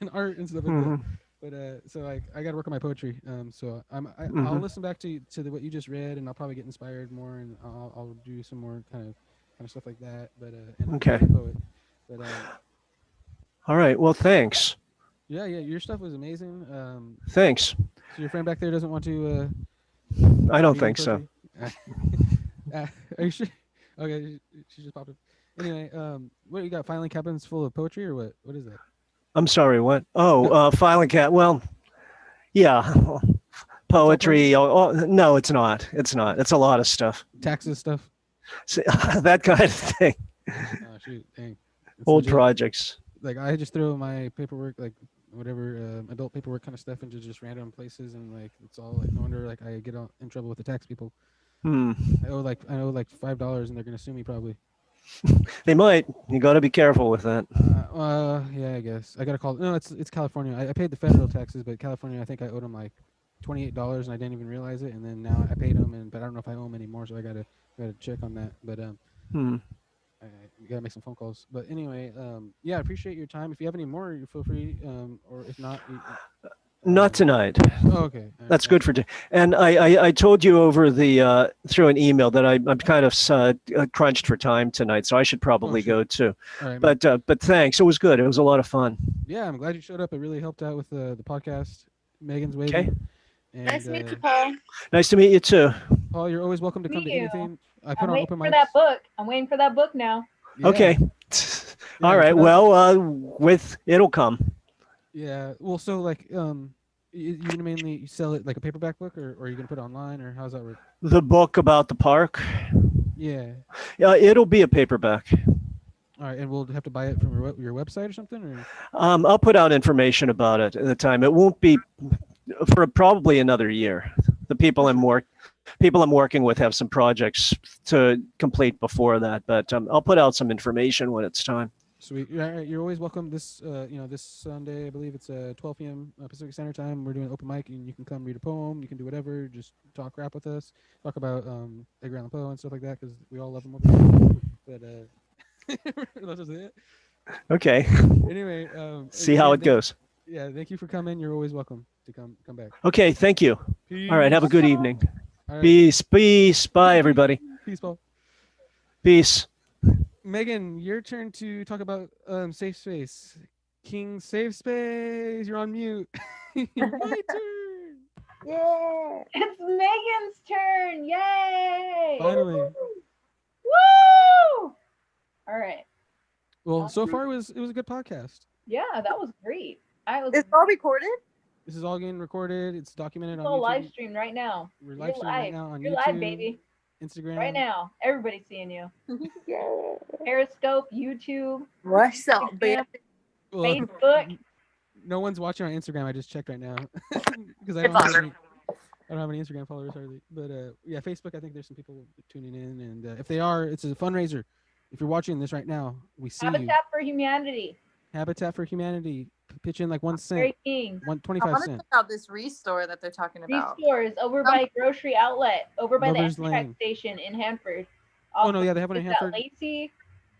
and art and stuff like that. But so like I got to work on my poetry. So I'll listen back to what you just read, and I'll probably get inspired more, and I'll do some more kind of stuff like that. But and okay. I'm a poet. But all right. Well, thanks. Yeah, your stuff was amazing. Thanks. So your friend back there doesn't want to. I don't think so. Are you sure? Okay, she just popped up. Anyway, what you got? Filing cabinets full of poetry, or what? What is that? I'm sorry. What? Oh, filing cat. Well, yeah, poetry. Oh, no, it's not. It's not. It's a lot of stuff. Taxes stuff. So, that kind of thing. Oh shoot! Dang. It's Old legit. Projects. Like I just throw my paperwork, like whatever adult paperwork kind of stuff, into just random places, and like it's all like no wonder like I get in trouble with the tax people. I owe like $5, and they're gonna sue me probably. They might. You got to be careful with that. Yeah, I guess I gotta call. No, it's California. I paid the federal taxes, but California, I think I owed them like $28, and I didn't even realize it. And then now I paid them, but I don't know if I owe them anymore, so I gotta check on that. But I gotta make some phone calls. But anyway, yeah, I appreciate your time. If you have any more, you feel free. Or if not, not tonight. Oh, okay. That's good for. And I told you over the through an email that I'm kind of crunched for time tonight, so I should probably go too. All right, but thanks. It was good. It was a lot of fun. Yeah, I'm glad you showed up. It really helped out with the podcast. Megan's waving. Okay. And, Nice to meet you, Paul. Nice to meet you too. Paul, you're always welcome to come to anything. I put I'm on waiting open for mics. that book. I'm waiting for that book now. Yeah. Okay. Yeah, all right. Well, it'll come. Yeah. Well, so like, you mainly sell it like a paperback book, or are you gonna put it online, or how's that work? The book about the park. Yeah. Yeah, it'll be a paperback. All right, and we'll have to buy it from your website or something, or? I'll put out information about it at the time. It won't be for probably another year. The people I'm working with have some projects to complete before that, but I'll put out some information when it's time. Sweet. You're always welcome. This this Sunday, I believe it's 12 p.m. Pacific Standard Time. We're doing open mic, and you can come read a poem. You can do whatever. Just talk rap with us. Talk about Edgar Allan Poe and stuff like that, because we all love him over here. But that's just it. Okay. Anyway, see how it goes. Yeah, thank you for coming. You're always welcome to come back. Okay, thank you. Peace. All right, have a good evening. Right. Peace. Bye, everybody. Peace, Paul. Peace. Megan, your turn to talk about safe space. King Safe Space, you're on mute. My turn. Yeah. It's Megan's turn. Yay! Finally. Woo! All right. Well, so far it was a good podcast. Yeah, that was great. It's all recorded? This is all getting recorded. It's documented on all YouTube. live streamed right now. We're live streaming right now on You're YouTube, live, baby. Instagram. Right now. Everybody's seeing you. Yeah. Periscope, YouTube, What's up, Instagram, baby? Well, Facebook. No one's watching on Instagram. I just checked right now because I It's don't have awesome. any. I don't have any Instagram followers hardly. But yeah, Facebook. I think there's some people tuning in, and if they are, it's a fundraiser. If you're watching this right now, we see you. Habitat for Humanity. Habitat for Humanity. Pitch in like 1 cent, Very Kings. 1.25 I want to cent. check out this restore that they're talking These about. stores over by Grocery Outlet, over by Lover's the Amtrak Lane. station in Hanford. Oh no, yeah, they have one in It's at Hanford.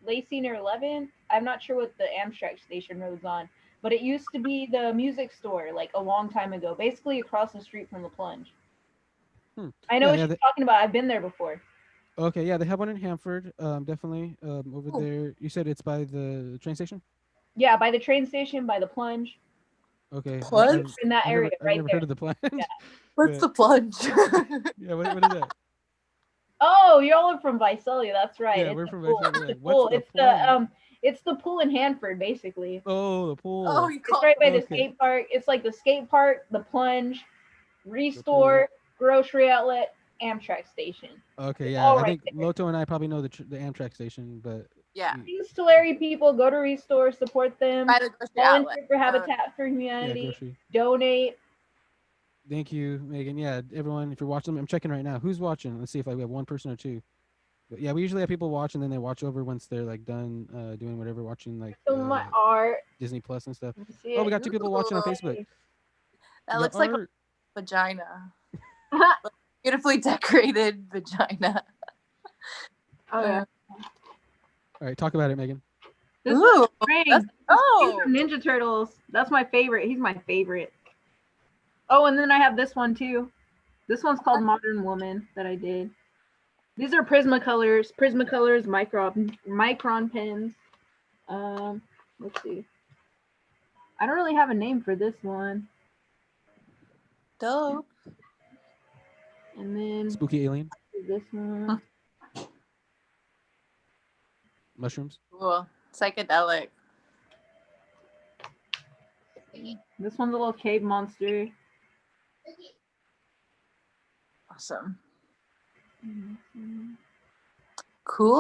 Lacey near 11. I'm not sure what the Amtrak station road's on, but it used to be the music store like a long time ago, basically across the street from the Plunge. I know what you're talking about. I've been there before. Okay, yeah, they have one in Hanford. Definitely over there. You said it's by the train station. Yeah, by the train station, by the Plunge. Okay. Plunge? In that area, I've right never there. heard of the Plunge. Yeah. What's the plunge? Yeah, what is that? Oh, y'all are from Visalia. That's right. Yeah, it's we're the from pool. Visalia. It's the What's pool. the It's Plunge? it's the pool in Hanford, basically. Oh, the pool. Oh, you It's call right by the Okay. skate park. It's like the skate park, the Plunge, pool. Restore, Grocery Outlet, Amtrak station. Okay, It's yeah, all I right think there. Loto and I probably know the Amtrak station, but Yeah. Thanks to Larry people. Go to Restore, support them. By the Grocery Outlet. Volunteer for Habitat for yeah, Humanity. grocery. Donate. Thank you, Megan. Yeah, everyone, if you're watching, I'm checking right now. Who's watching? Let's see if we have one person or two. But yeah, we usually have people watch and then they watch over once they're like done doing whatever, watching like Some of my art. Disney Plus and stuff. You see Oh, we it? got 2 people watching on Facebook. That We got looks like a art. vagina. Beautifully decorated vagina. Oh yeah. All right, talk about it, Megan. This Ooh, one's Ring. that's- oh. From Ninja Turtles. That's my favorite. He's my favorite. Oh, and then I have this one too. This one's called Modern Woman that I did. These are Prismacolors, micron pens. Let's see. I don't really have a name for this one. Dope. And then Spooky alien. this one. Mushrooms. Cool. Psychedelic. This one's a little cave monster. Awesome. Mm-hmm. Cool.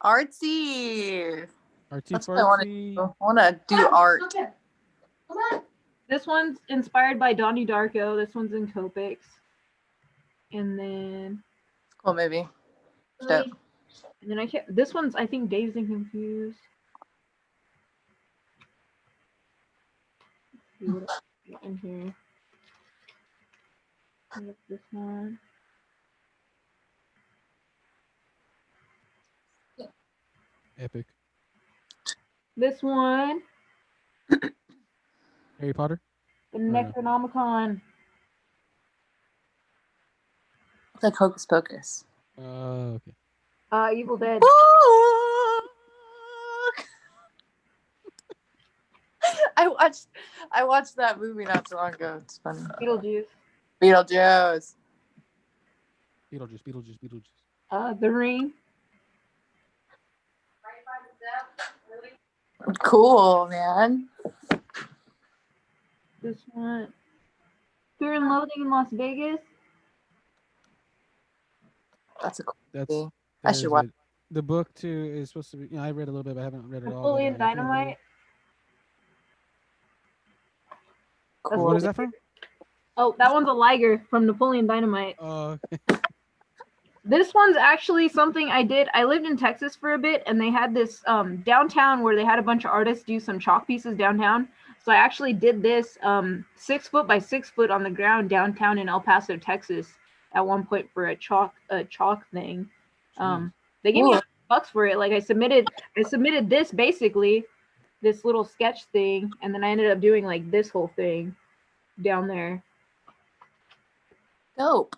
Artsy. Artsy That's what I want to fartsy. do. I want to do art. This one's inspired by Donnie Darko. This one's in Copics. And then Cool movie. Dope. And then I can't. This one's I think Dazed and Confused. Let's see what I got in here. What's this one? Epic. This one, Harry Potter. the Necronomicon. It's like Hocus Pocus. Okay. Evil Dead. I watched that movie not so long ago. It's funny. Beetlejuice. Beetlejuice. Beetlejuice. The Ring. Cool, man. This one. Fear and Loathing in Las Vegas. That's a cool That's. movie. that I should is watch. it. The book too is supposed to be. I read a little bit, but I haven't read it all. Napoleon but, definitely- Dynamite. Cool. What is that from? Oh, that one's a Liger from Napoleon Dynamite. Oh, This one's actually something I did. I lived in Texas for a bit, and they had this downtown where they had a bunch of artists do some chalk pieces downtown. So I actually did this 6 foot by 6 foot on the ground downtown in El Paso, Texas, at one point for a chalk thing. They gave me $100 for it. Like I submitted this basically, this little sketch thing, and then I ended up doing like this whole thing down there. Dope.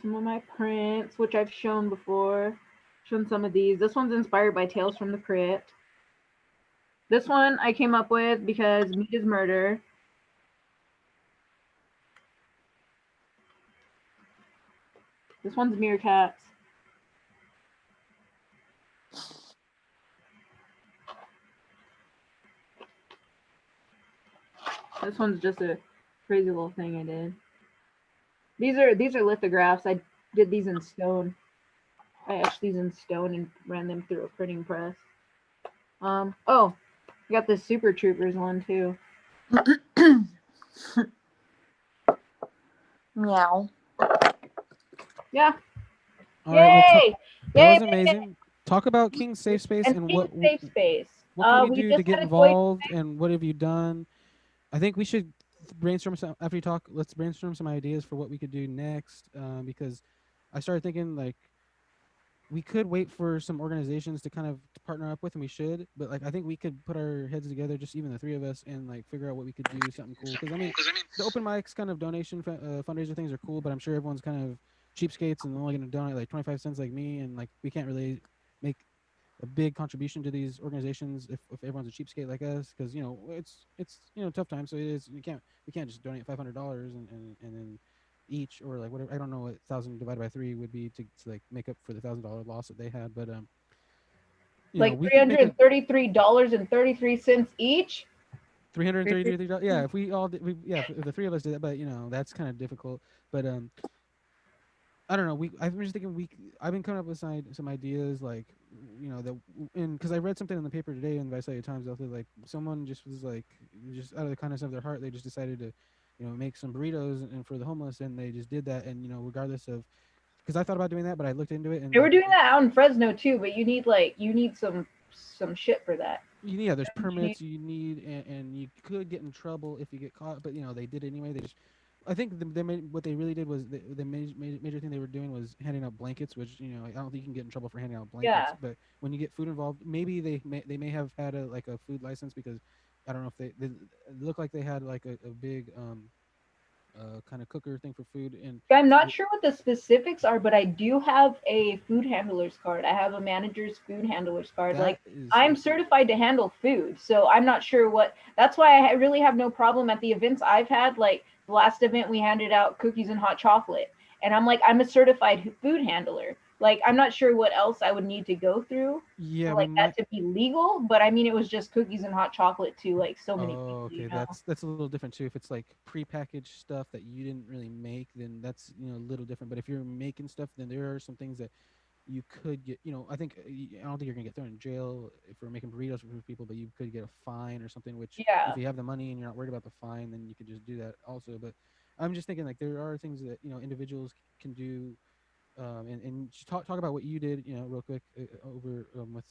Some of my prints, which I've shown before. Shown some of these. This one's inspired by Tales from the Crypt. This one I came up with because meat is murder. This one's meerkats. This one's just a crazy little thing I did. These are lithographs. I did these in stone. I etched these in stone and ran them through a printing press. Oh, we got the Super Troopers one too. Meow. Yeah. All right. Well, Yay! that Yay! was amazing. Talk about King's Safe Space And and Team Safe Space. what can we We do to just get had a toy. involved and what have you done? I think we should brainstorm some after you talk. Let's brainstorm some ideas for what we could do next. Because I started thinking like we could wait for some organizations to kind of partner up with, and we should. But like I think we could put our heads together, just even the three of us, and like figure out what we could do, something cool. Because I mean, the open mics kind of donation fundraiser things are cool, but I'm sure everyone's kind of cheapskates and only going to donate like 25 cents like me, and like we can't really make a big contribution to these organizations if everyone's a cheapskate like us, because it's tough times, so it is we can't just donate $500 and then each or like whatever. I don't know what 1,000 divided by three would be to like make up for the $1,000 loss that they had, but Like we could make a $333.33 each. $333. Yeah, if we all did, if the three of us did that, but that's kind of difficult. But I don't know. I've been just thinking I've been coming up with some ideas like that, and because I read something in the paper today in the Visalia Times out there, like someone just was like just out of the kindness of their heart they just decided to make some burritos and for the homeless, and they just did that, and regardless of, because I thought about doing that, but I looked into it and They were like doing that out in Fresno too, but you need some shit for that. there's permits you need, and you could get in trouble if you get caught, but they did anyway. They just I think what they really did was the major thing they were doing was handing out blankets, which I don't think you can get in trouble for handing out blankets. Yeah. But when you get food involved, maybe they may have had a food license, because I don't know if they look like they had like a big kind of cooker thing for food. And I'm not sure what the specifics are, but I do have a food handler's card. I have a manager's food handler's card. Like I'm certified to handle food, so I'm not sure what. That's why I really have no problem at the events I've had. Like the last event, we handed out cookies and hot chocolate, and I'm like, I'm a certified food handler. Like I'm not sure what else I would need to go through for like that to be legal, but I mean it was just cookies and hot chocolate to like so many people. Okay, that's a little different too. If it's like prepackaged stuff that you didn't really make, then that's a little different. But if you're making stuff, then there are some things that you could get. I think I don't think you're gonna get thrown in jail if we're making burritos for people, but you could get a fine or something. Which if you have the money and you're not worried about the fine, then you could just do that also. But I'm just thinking like there are things that individuals can do. And talk about what you did, real quick over with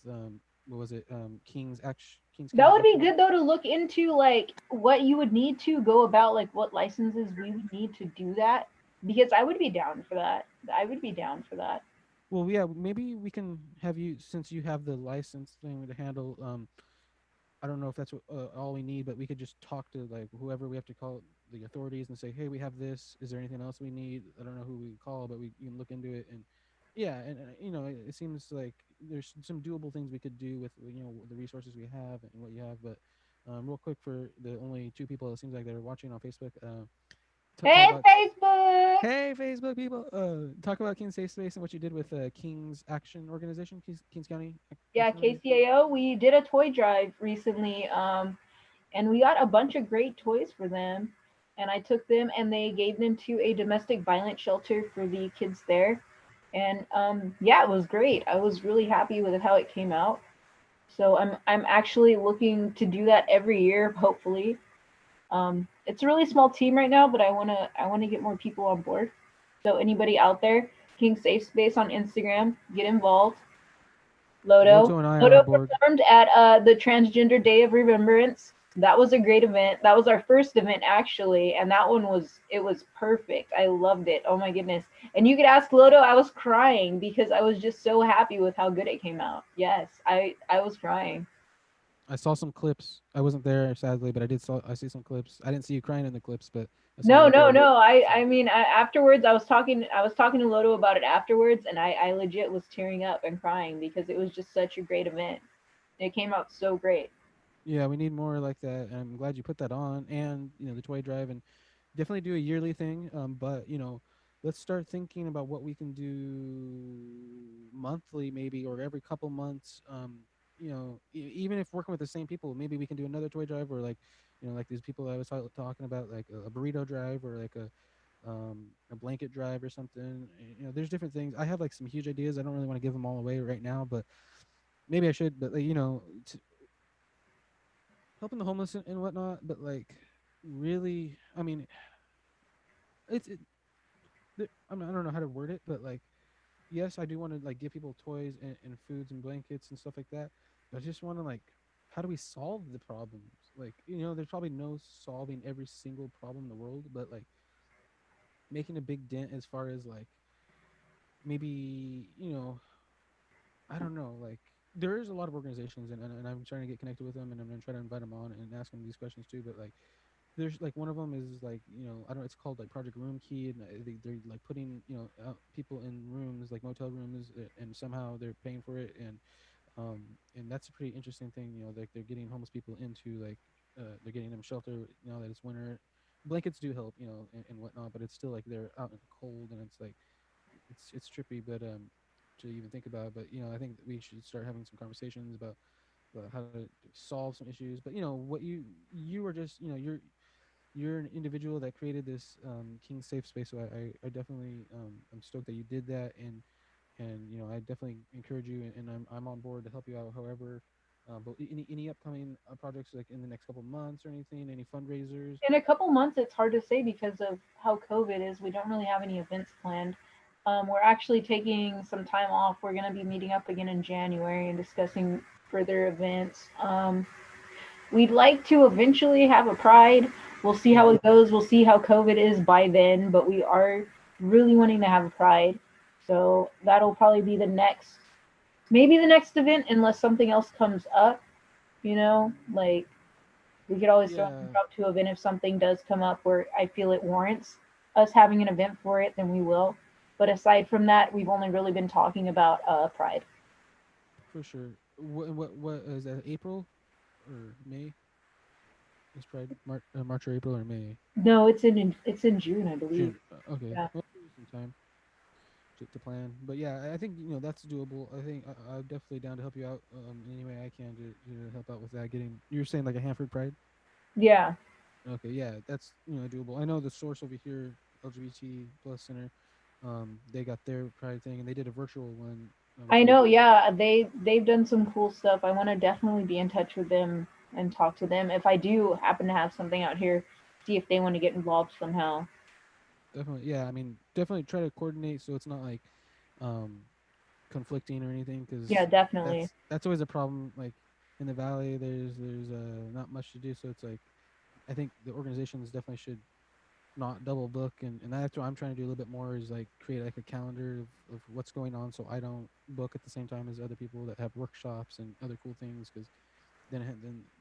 what was it, King's That County would be Action? good though to look into like what you would need to go about, like what licenses we would need to do that, because I would be down for that. I would be down for that. Well, yeah, maybe we can have you, since you have the license thing to handle. I don't know if that's all we need, but we could just talk to like whoever we have to call the authorities and say, hey, we have this. Is there anything else we need? I don't know who we call, but we can look into it. And yeah, and it seems like there's some doable things we could do with the resources we have and what you have. But real quick, for the only two people it seems like they're watching on Facebook. Hey, Facebook! Hey, Facebook people! Talk about King's Safe Space and what you did with King's Action Organization, Kings County. Yeah, KCAO. We did a toy drive recently, and we got a bunch of great toys for them. And I took them, and they gave them to a domestic violence shelter for the kids there. And yeah, it was great. I was really happy with how it came out. So I'm actually looking to do that every year, hopefully. It's a really small team right now, but I wanna get more people on board. So anybody out there, King Safe Space on Instagram, get involved. Loto performed at the Transgender Day of Remembrance. That was a great event. That was our first event actually, and that one was perfect. I loved it. Oh my goodness! And you could ask Loto. I was crying because I was just so happy with how good it came out. Yes, I was crying. I saw some clips. I wasn't there sadly, but I see some clips. I didn't see you crying in the clips, but no. I mean, afterwards, I was talking to Loto about it afterwards, and I legit was tearing up and crying because it was just such a great event. It came out so great. Yeah, we need more like that, and I'm glad you put that on, and the toy drive, and definitely do a yearly thing. But let's start thinking about what we can do monthly, maybe, or every couple months. Even if working with the same people, maybe we can do another toy drive, or like, like these people I was talking about, like a burrito drive, or like a blanket drive or something. There's different things. I have like some huge ideas. I don't really want to give them all away right now, but maybe I should. But helping the homeless and whatnot, but like really, I mean, it's I mean, I don't know how to word it, but like yes, I do want to like give people toys and foods and blankets and stuff like that, but I just want to like, how do we solve the problems? Like, there's probably no solving every single problem in the world, but like making a big dent as far as like maybe, I don't know, like there is a lot of organizations and I'm trying to get connected with them and I'm gonna try to invite them on and ask them these questions too. But like there's like one of them is like I don't know, it's called like Project Room Key, and they're like putting people in rooms like motel rooms, and somehow they're paying for it, and that's a pretty interesting thing. Like they're getting homeless people into like they're getting them shelter now that it's winter. Blankets do help, and whatnot, but it's still like they're out in the cold, and it's like it's trippy, but to even think about. But I think that we should start having some conversations about how to solve some issues. But what you were just you're an individual that created this King safe space. So I definitely I'm stoked that you did that, and I definitely encourage you, and I'm on board to help you out. However, but any upcoming projects like in the next couple months or anything, any fundraisers? In a couple months, it's hard to say because of how COVID is. We don't really have any events planned. We're actually taking some time off. We're going to be meeting up again in January and discussing further events. We'd like to eventually have a pride. We'll see how Yeah, it goes. We'll see how COVID is by then, but we are really wanting to have a pride. So that'll probably be maybe the next event, unless something else comes up. Like we could always throw an yeah, impromptu event if something does come up where I feel it warrants us having an event for it, then we will. But aside from that, we've only really been talking about Pride. for sure. What is that? April or May? Is Pride March or April or May? No, it's in June, I believe. June. Okay. Yeah. Well, give you some time to plan. But yeah, I think that's doable. I think I'm definitely down to help you out in any way I can to help out with that. Getting you're saying like a Hanford Pride. Yeah. Okay, yeah, that's doable. I know the source over here, LGBT plus center, they got their Pride thing and they did a virtual one, which I was know, yeah, they've done some cool stuff. I want to definitely be in touch with them and talk to them. If I do happen to have something out here, see if they want to get involved somehow. definitely, yeah. I mean, definitely try to coordinate so it's not like um conflicting or anything, Yeah, because definitely. that's always a problem. Like in the valley, there's not much to do, so it's like I think the organizations definitely should not double book, and that's what I'm trying to do a little bit more is like create like a calendar of what's going on so I don't book at the same time as other people that have workshops and other cool things, because then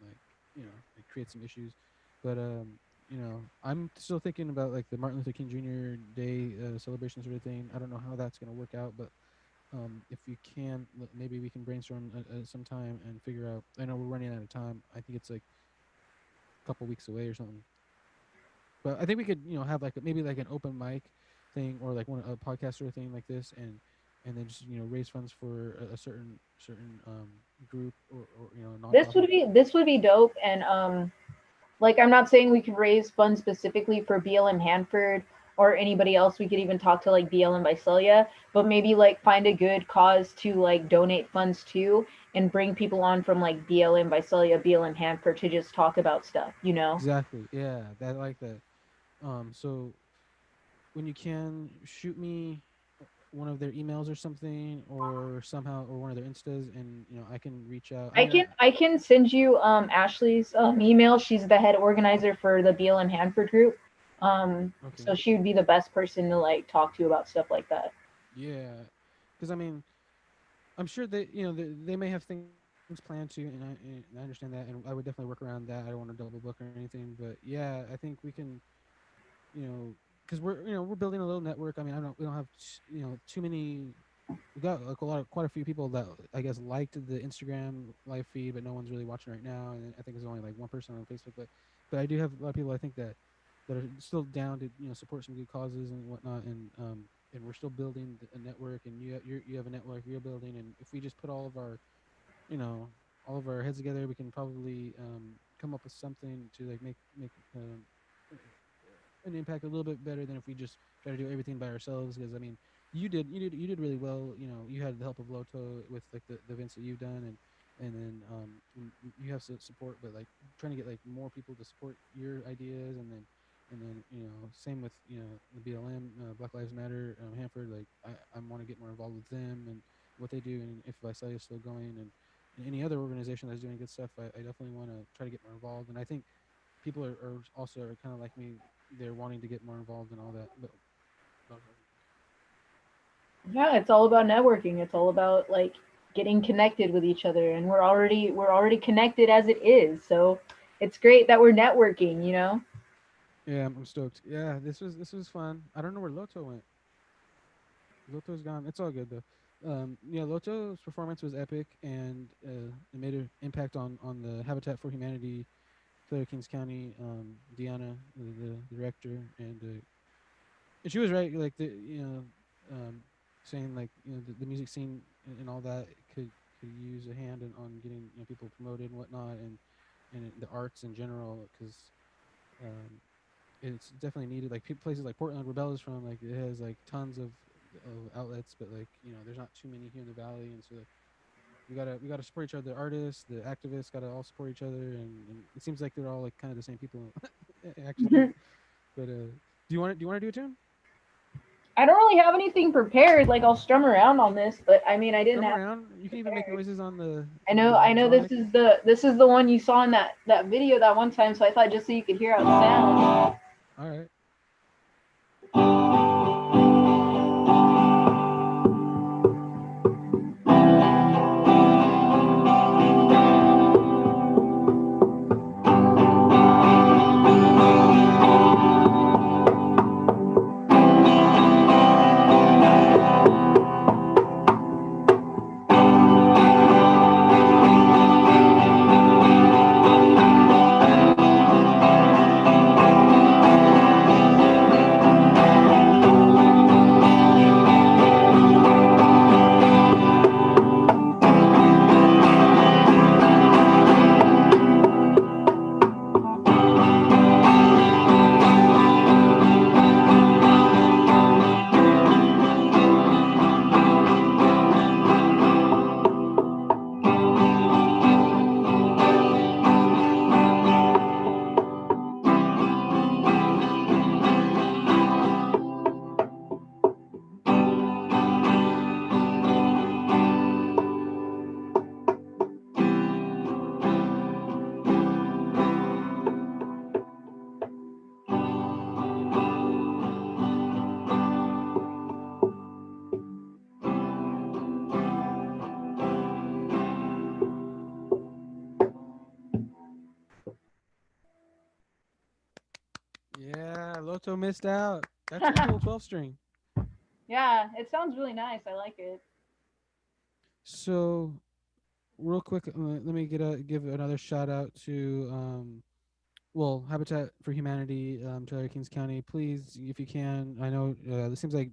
like it creates some issues. But I'm still thinking about like the Martin Luther King Jr. Day celebration sort of thing. I don't know how that's going to work out, but if you can, maybe we can brainstorm sometime and figure out. I know we're running out of time. I think it's like a couple weeks away or something. But I think we could, have like maybe like an open mic thing, or like a podcast sort of thing like this, and then just raise funds for a certain group, or This nonprofit. would be this would be dope, and like I'm not saying we could raise funds specifically for BLM Hanford or anybody else. We could even talk to like BLM Visalia, but maybe like find a good cause to like donate funds to and bring people on from like BLM Visalia, BLM Hanford to just talk about stuff. Exactly. Yeah, that I like that. So when you can shoot me one of their emails or something, or somehow, or one of their instas, and I can reach out. I I mean, can I can send you Ashley's email. She's the head organizer for the BLM Hanford group. okay, So she would be the best person to like talk to about stuff like that. yeah, because I mean, I'm sure they may have things planned too, and I understand that, and I would definitely work around that. I don't want to double book or anything, but yeah, I think we can, because we're building a little network. I mean, I don't we don't have too many. We got like quite a few people that I guess liked the Instagram live feed, but no one's really watching right now, and I think there's only like one person on Facebook, but I do have a lot of people I think that are still down to support some good causes and whatnot, and we're still building a network, and you have a network you're building, and if we just put you know all of our heads together, we can probably come up with something to like make an impact a little bit better than if we just try to do everything by ourselves. Because I mean, you did really well. You had the help of Loto with like the events that you've done, and then you have support, but like trying to get like more people to support your ideas, and then same with the BLM, Black Lives Matter, Hanford. Like I want to get more involved with them and what they do, and if Visalia is still going, and any other organization that's doing good stuff, I definitely want to try to get more involved. And I think people are also are kind of like me; they're wanting to get more involved and all that. But Yeah, it's all about networking. It's all about like getting connected with each other, and we're already connected as it is. So it's great that we're networking, you know? yeah, I'm stoked. Yeah, this was fun. I don't know where Loto went. Loto's gone. It's all good though. Yeah, Loto's performance was epic, and it made an impact on the Habitat for Humanity, Taylor Kings County, Deanna, the director, and she was right. Like saying like the music scene and all that could use a hand on getting people promoted and whatnot, and the arts in general, because um, it's definitely needed. Like places like Portland, where Bella's from, like it has like tons of outlets, but like there's not too many here in the valley, and so like we gotta support each other. The artists, the activists, gotta all support each other, and it seems like they're all like kind of the same people, actually. But do you want to do a tune? I don't really have anything prepared. Like I'll strum around on this, but I mean, I didn't Drum have around. You can even make prepared. noises on the I on know, the I know. This Sonic. is the one you saw in that video that one time. So I thought just so you could hear how it sounds. All right. Yeah, Loto missed out. That's a cool 12 string. Yeah, it sounds really nice. I like it. So real quick, let me give another shout out to Habitat for Humanity, Taylor Kings County. Please, if you can, I know this seems like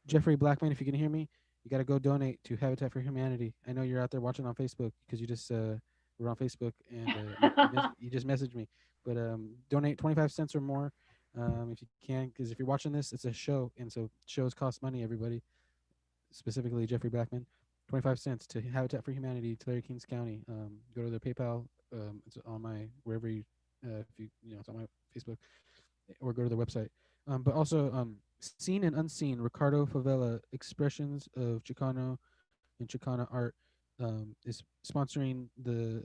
Jeffrey Blackman. If you can hear me, you got to go donate to Habitat for Humanity. I know you're out there watching on Facebook because you just were on Facebook and you just messaged me. But donate 25 cents or more if you can, because if you're watching this, it's a show, and so shows cost money. Everybody, specifically Jeffrey Blackman, 25 cents to Habitat for Humanity, Tulare Kings County. Go to their PayPal. It's on my wherever you, if it's on my Facebook, or go to their website. But also, Seen and Unseen, Ricardo Favela, Expressions of Chicano and Chicana Art, is sponsoring the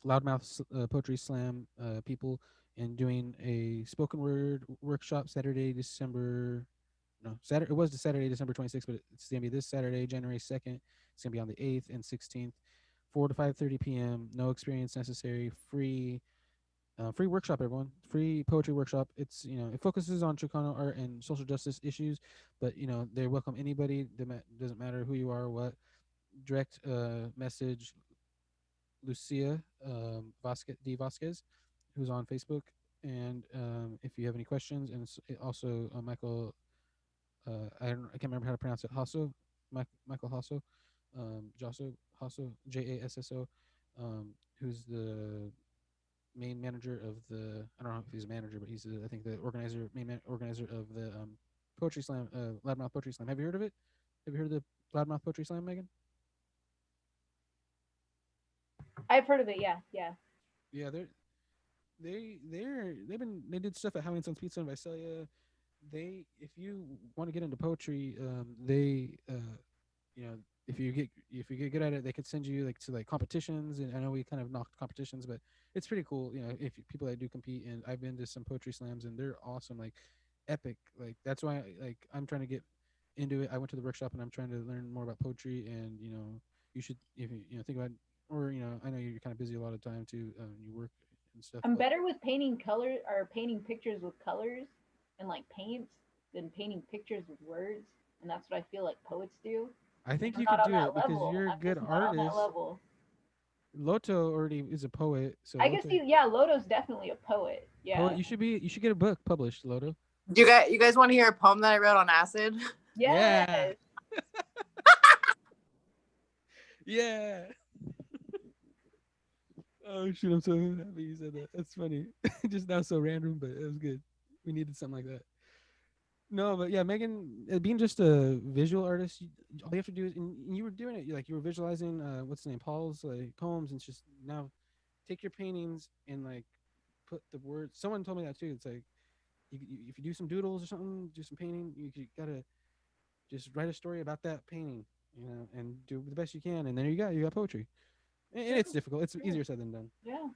Loudmouth Poetry Slam people, and doing a spoken word workshop Saturday, December. No, Saturday. It was the Saturday, December 26th, but it's gonna be this Saturday, January 2nd. It's gonna be on the 8th and 16th, 4 to 5:30 p.m. No experience necessary. Free workshop, everyone. Free poetry workshop. It's it focuses on Chicano art and social justice issues, but they welcome anybody. Doesn't matter who you are or what. Direct message Lucia Vasquez, who's on Facebook, and if you have any questions, and also Michael. I can't remember how to pronounce it. Hasso, Michael Hasso, Josso Hasso, Jasso, who's the main manager of the. I don't know if he's a manager, but he's I think the organizer of the poetry slam, Loudmouth Poetry Slam. Have you heard of it? Have you heard of the Loudmouth Poetry Slam, Megan? I've heard of it. Yeah, yeah. Yeah, they did stuff at Howling Sons Pizza in Visalia. They, if you want to get into poetry, they you know, if you get good at it, they could send you like to like competitions. And I know we kind of knocked competitions, but it's pretty cool. You know, if people that do compete, and I've been to some poetry slams, and they're awesome, like epic. Like that's why like I'm trying to get into it. I went to the workshop, and I'm trying to learn more about poetry. And you know, you should, if you think about, or you know, I know you're kind of busy a lot of time too. You work and stuff, I'm but better with painting color or painting pictures with colors and like paints than painting pictures with words, and that's what I feel like poets do. I think I'm you not could on do that it because level. you're a I'm good just not on that artist. level. Loto already is a poet, so I can Loto see, yeah, Loto's definitely a poet. poet. Yeah. You should get a book published, Loto. You guys want to hear a poem that I wrote on acid? Yeah. Yes. Yeah. Oh shoot, I'm so happy you said that. That's funny. Just now so random, but it was good. We needed something like that. No, but yeah, Megan, being just a visual artist, all you have to do is, and you were doing it. You were visualizing, what's the name, Paul's like poems, and it's just now take your paintings and like put the words. Someone told me that too. It's like if you do some doodles or something, do some painting, you gotta just write a story about that painting, you know, and do the best you can, and then you got poetry. And it's difficult. It's easier said than done. Yeah.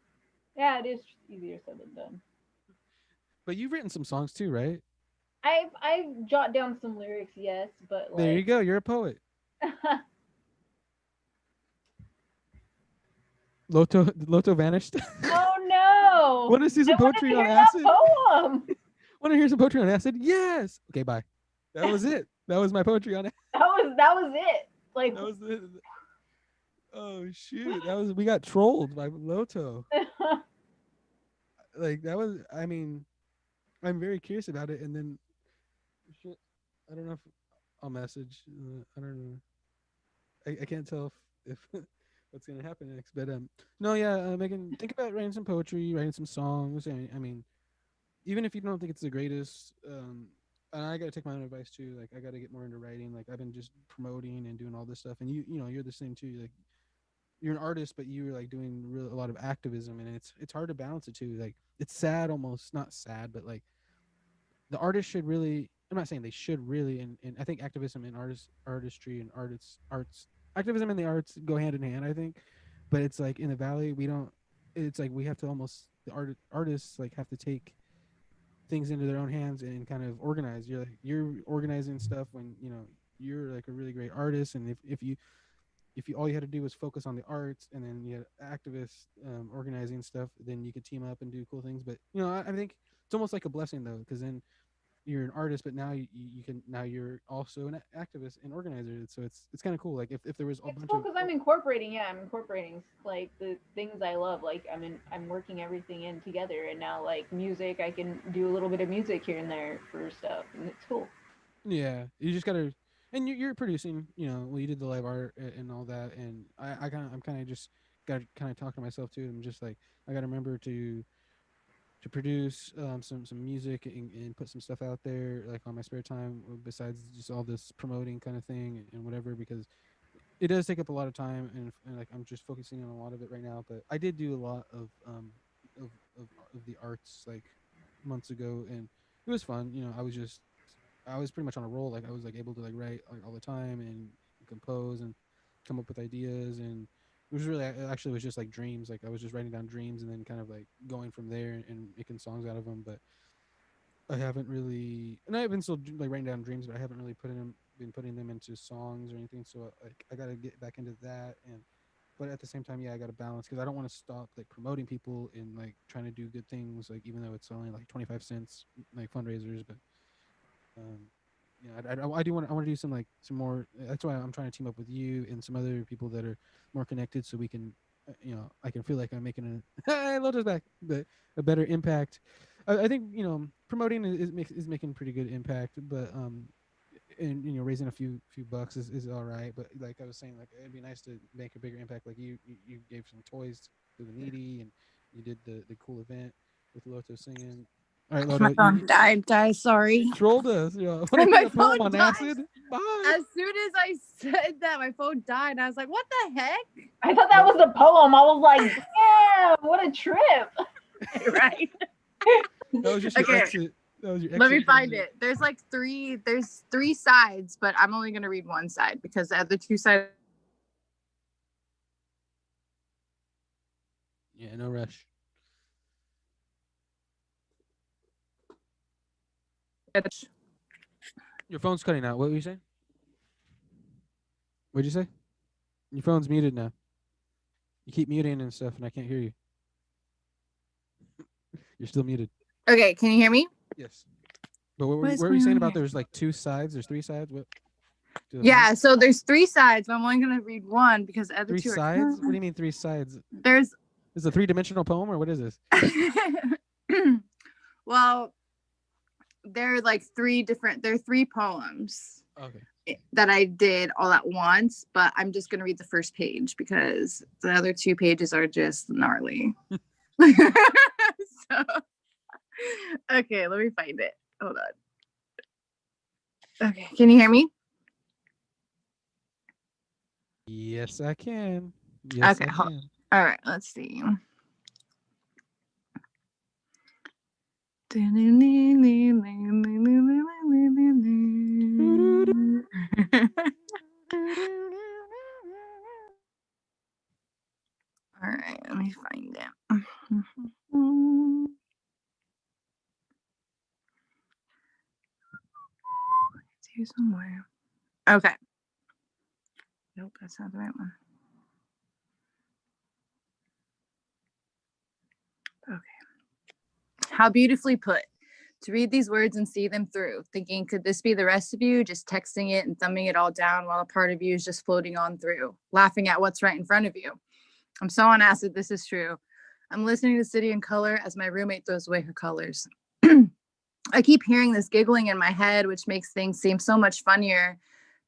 Yeah, it is easier said than done. But you've written some songs too, right? I've jot down some lyrics, yes, but There you like go. You're a poet. Loto vanished. oh no! Want to see I some wanted to poetry on hear that acid? poem. Want to hear some poetry on acid? Yes. Okay, bye. That was it. That was my poetry on acid. That was it. Like That was it. Oh shoot. We got trolled by Loto. Like that was. I mean, I'm very curious about it. And then, shit, I don't know if I'll message. I don't know. I can't tell if what's gonna happen next. But no, yeah, Megan, think about writing some poetry, writing some songs. I mean, even if you don't think it's the greatest, and I gotta take my own advice too. Like I gotta get more into writing. Like I've been just promoting and doing all this stuff, and you know you're the same too. Like you're an artist, but you're like doing a lot of activism, and it's hard to balance it too. Like it's sad, almost not sad, but like the artist should really. I'm not saying they should really, and I think activism and artistry and arts activism and the arts go hand in hand. I think, but it's like in the valley we don't. It's like we have to almost artists like have to take things into their own hands and kind of organize. You're organizing stuff when you know you're like a really great artist, and if you all you had to do was focus on the arts, and then you had activists organizing stuff, then you could team up and do cool things. But you know, I think it's almost like a blessing though, because then you're an artist, but now you can now you're also an activist and organizer. So it's kind of cool. Like if there was a it's bunch cool of because I'm incorporating. Yeah, I'm incorporating like the things I love. Like I'm working everything in together, and now like music, I can do a little bit of music here and there for stuff, and it's cool. yeah, you just gotta, and you're producing. You know, well, you did the live art and all that, and I'm kind of just got to kind of talk to myself too. I'm just like I got to remember to produce some music and put some stuff out there like on my spare time besides just all this promoting kind of thing and whatever, because it does take up a lot of time, and like I'm just focusing on a lot of it right now. But I did do a lot of, of the arts like months ago, and it was fun. You know, I was pretty much on a roll. Like I was like able to like write like all the time and compose and come up with ideas, and it was really, it actually was just like dreams. Like I was just writing down dreams and then kind of like going from there and making songs out of them. But I haven't really, and I've been still like writing down dreams, but I haven't really been putting them into songs or anything. So like I got to get back into that. And but at the same time, yeah, I got to balance because I don't want to stop like promoting people and like trying to do good things. Like even though it's only like 25 cents, like fundraisers, but um, yeah, I do want to do some more. That's why I'm trying to team up with you and some other people that are more connected, so we can, you know, I can feel like I'm making a hey, Loto's back, but a better impact. I think you know promoting is making pretty good impact, but and you know raising a few bucks is all right. But like I was saying, like it'd be nice to make a bigger impact. Like you gave some toys to the needy, and you did the cool event with Loto singing. All right, My Loto, phone died, guys. Sorry. you trolled us. You know, want to My hear a poem phone on died. acid? Bye. As soon as I said that, my phone died. And I was like, what the heck? I thought that was a poem. I was like, damn, what a trip. Right. That was just your Okay. exit. That was your exit. Let me find it. There's three sides, but I'm only gonna read one side because the other two sides. Yeah, no rush. Your phone's cutting out. What were you saying? What'd you say? Your phone's muted now. You keep muting and stuff, and I can't hear you. You're still muted. Okay, can you hear me? Yes. But what What is were you going saying on about here? there's like two sides? There's three sides? What? to the Yeah, phone? so there's three sides, but I'm only gonna read one because the other Three two are sides? What do you mean three sides? There's Is it a three-dimensional poem or what is this? well, they're like they're three poems Okay. that I did all at once, but I'm just gonna read the first page because the other two pages are just gnarly. So, okay, let me find it. Hold on. Okay, can you hear me? Yes, I can. Yes, Okay, I hold- can. All right, let's see. All right, let me find it. It's here somewhere. Okay. Nope, that's not the right one. Okay. How beautifully put. To read these words and see them through, thinking, could this be the rest of you? Just texting it and thumbing it all down while a part of you is just floating on through, laughing at what's right in front of you. I'm so on acid, this is true. I'm listening to City in Color as my roommate throws away her colors. I keep hearing this giggling in my head, which makes things seem so much funnier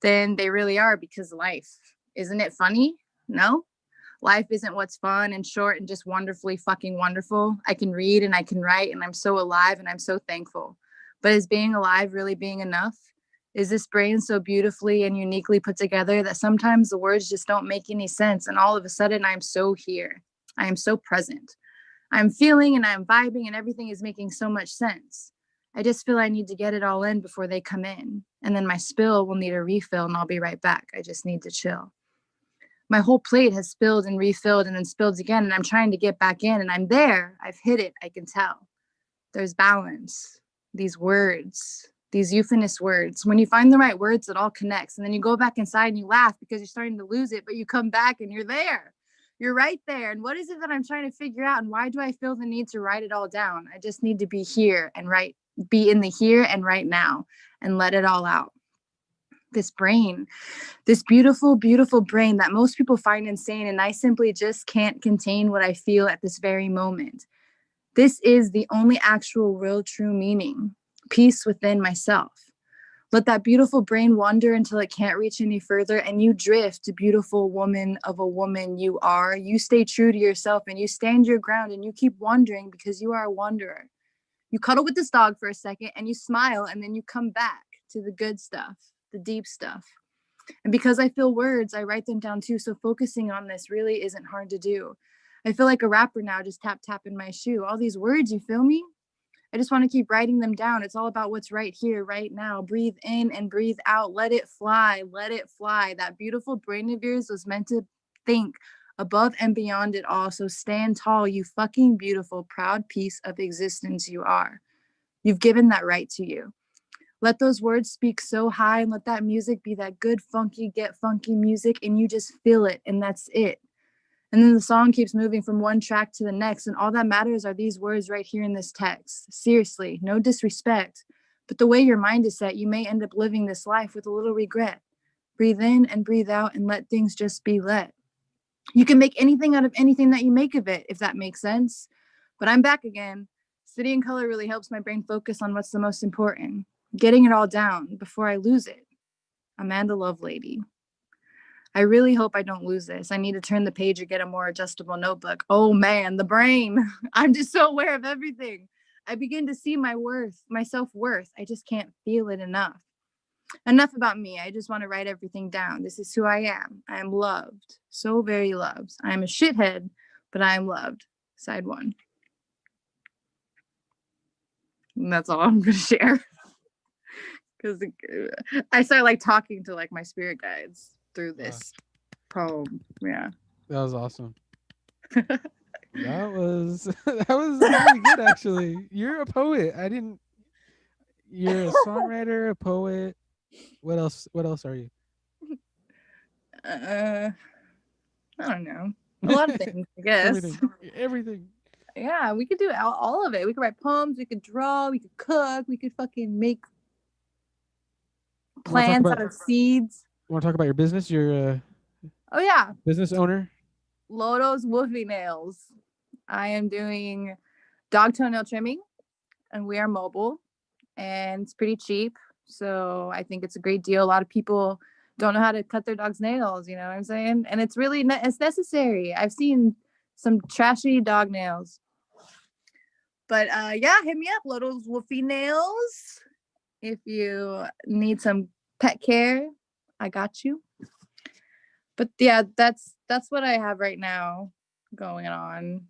than they really are because life. Isn't it funny? No? Life isn't what's fun and short and just wonderfully fucking wonderful. I can read and I can write and I'm so alive and I'm so thankful. But is being alive really being enough? Is this brain so beautifully and uniquely put together that sometimes the words just don't make any sense and all of a sudden I'm so here. I am so present. I'm feeling and I'm vibing and everything is making so much sense. I just feel I need to get it all in before they come in. And then my spill will need a refill and I'll be right back. I just need to chill. My whole plate has spilled and refilled and then spilled again. And I'm trying to get back in and I'm there. I've hit it. I can tell. There's balance. These words, these euphonous words. When you find the right words, it all connects. And then you go back inside and you laugh because you're starting to lose it, but you come back and you're there. You're right there. And what is it that I'm trying to figure out? And why do I feel the need to write it all down? I just need to be here and be in the here and right now and let it all out. This brain, this beautiful, beautiful brain that most people find insane, and I simply just can't contain what I feel at this very moment. This is the only actual, real, true meaning, peace within myself. Let that beautiful brain wander until it can't reach any further, and you drift, beautiful woman of a woman you are. You stay true to yourself, and you stand your ground, and you keep wandering because you are a wanderer. You cuddle with this dog for a second, and you smile, and then you come back to the good stuff. The deep stuff. And because I feel words, I write them down too. So focusing on this really isn't hard to do. I feel like a rapper now, just tap, tap in my shoe. All these words, you feel me? I just want to keep writing them down. It's all about what's right here, right now. Breathe in and breathe out. Let it fly. Let it fly. That beautiful brain of yours was meant to think above and beyond it all. So stand tall, you fucking beautiful, proud piece of existence you are. You've given that right to you. Let those words speak so high and let that music be that good, funky, get funky music and you just feel it and that's it. And then the song keeps moving from one track to the next and all that matters are these words right here in this text. Seriously, no disrespect, but the way your mind is set, you may end up living this life with a little regret. Breathe in and breathe out and let things just be let. You can make anything out of anything that you make of it, if that makes sense. But I'm back again. City in Color really helps my brain focus on what's the most important. Getting it all down before I lose it. Amanda Lovelady. I really hope I don't lose this. I need to turn the page or get a more adjustable notebook. Oh man, the brain. I'm just so aware of everything. I begin to see my worth, my self-worth. I just can't feel it enough. Enough about me. I just want to write everything down. This is who I am. I am loved. So very loved. I am a shithead, but I am loved. Side 1. And that's all I'm going to share. Because I started like talking to like my spirit guides through this poem. Yeah. That was awesome. that was really good, actually. You're a poet. You're a songwriter, a poet. What else are you? I don't know. A lot of things, I guess. Everything. Yeah, we could do all of it. We could write poems, we could draw, we could cook, we could fucking make plants out of seeds. You want to talk about your business? You're oh yeah, business owner? Loto's Woofy Nails. I am doing dog toenail trimming, and we are mobile, and it's pretty cheap. So I think it's a great deal. A lot of people don't know how to cut their dog's nails, you know what I'm saying? And it's really it's necessary. I've seen some trashy dog nails. But yeah, hit me up, Loto's Woofy Nails. If you need some pet care, I got you. But yeah, that's what I have right now going on.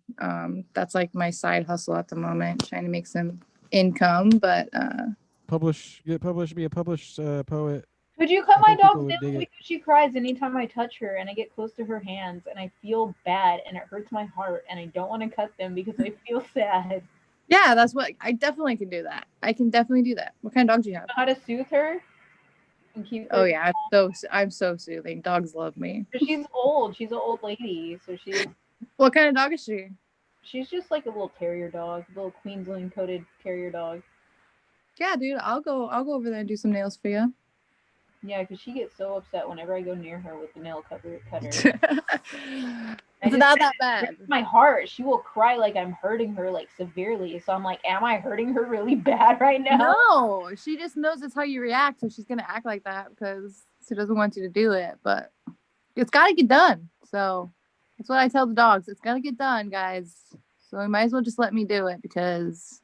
That's like my side hustle at the moment, trying to make some income. But get published, be a published poet. Could you cut my dog's nails because she cries anytime I touch her and I get close to her hands and I feel bad and it hurts my heart and I don't want to cut them because I feel sad. Yeah, that's what I definitely can do that. I can definitely do that. What kind of dog do you have? How to soothe her and keep her Oh yeah, I'm so soothing. Dogs love me. She's old. She's an old lady, so she's. What kind of dog is she? She's just like a little terrier dog, a little Queensland coated terrier dog. Yeah, dude, I'll go over there and do some nails for you. Yeah, because she gets so upset whenever I go near her with the nail cutter. It's not that bad. My heart. She will cry like I'm hurting her like severely. So I'm like, am I hurting her really bad right now? No, she just knows it's how you react, so she's gonna act like that because she doesn't want you to do it. But it's gotta get done. So that's what I tell the dogs. It's gotta get done, guys. So you might as well just let me do it because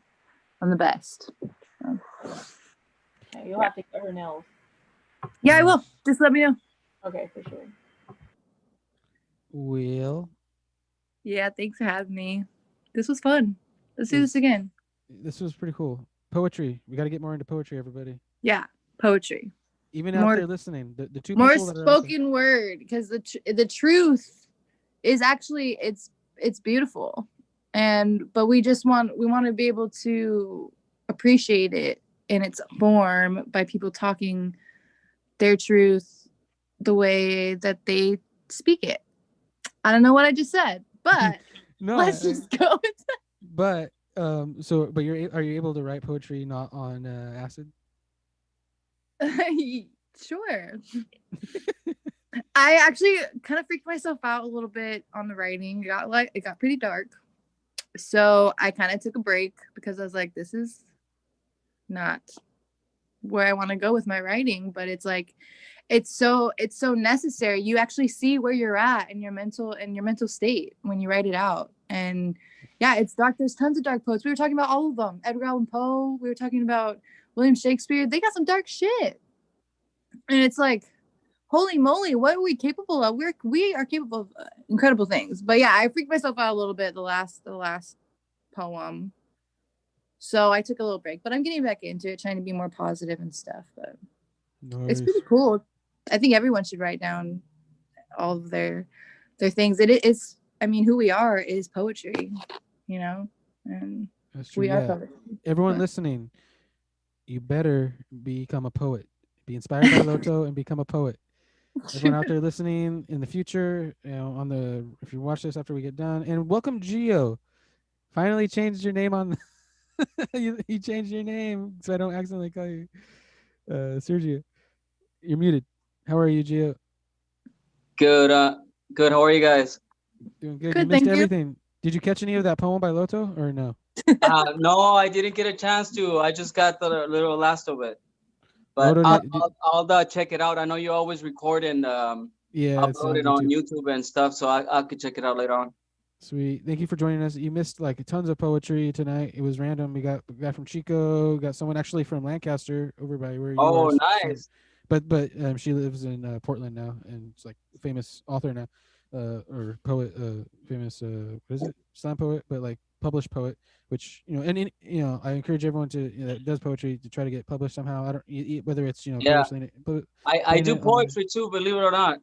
I'm the best. So. Yeah, you'll have to cut her nails. Yeah, I will. Just let me know. Okay, for sure. Will. Yeah, thanks for having me. This was fun. Let's do this again. This was pretty cool. Poetry. We got to get more into poetry, everybody. Yeah, poetry. Even out there listening, the two more people that spoken word, because the truth is actually it's beautiful, but we want to be able to appreciate it in its form by people talking their truth the way that they speak it. I don't know what I just said, but no, let's just go. But are you able to write poetry not on acid? Sure. I actually kind of freaked myself out a little bit on the writing. It got pretty dark, so I kind of took a break because I was like, this is not where I want to go with my writing. But it's like it's so necessary. You actually see where you're at in your mental state when you write it out. And yeah, it's dark. There's tons of dark poets. We were talking about all of them. Edgar Allan Poe. We were talking about William Shakespeare. They got some dark shit. And it's like, holy moly, what are we capable of? We are capable of incredible things. But yeah, I freaked myself out a little bit the last poem. So I took a little break, but I'm getting back into it, trying to be more positive and stuff. But It's pretty cool. I think everyone should write down all of their things. It is, I mean, who we are is poetry, you know? And that's true. We are poetry. Everyone listening, you better become a poet. Be inspired by Loto and become a poet. Everyone out there listening in the future, you know, if you watch this after we get done, and welcome Gio. Finally changed your name on. You changed your name so I don't accidentally call you Sergio. You're muted. How are you, Gio? Good. Good. How are you guys? Doing good. You missed everything. Did you catch any of that poem by Loto or no? No, I didn't get a chance to. I just got the little last of it. But Loto, I'll check it out. I know you always record and upload it on YouTube and stuff, so I could check it out later on. Sweet. Thank you for joining us. You missed like tons of poetry tonight. It was random. We got a guy from Chico, got someone actually from Lancaster over by where you Oh, are. nice. But she lives in Portland now, and it's like a famous author now, or poet, famous what is it, slam poet, but like published poet. Which I encourage everyone that does poetry to try to get published somehow. I don't whether it's Yeah. publishing it. I do poetry too, believe it or not.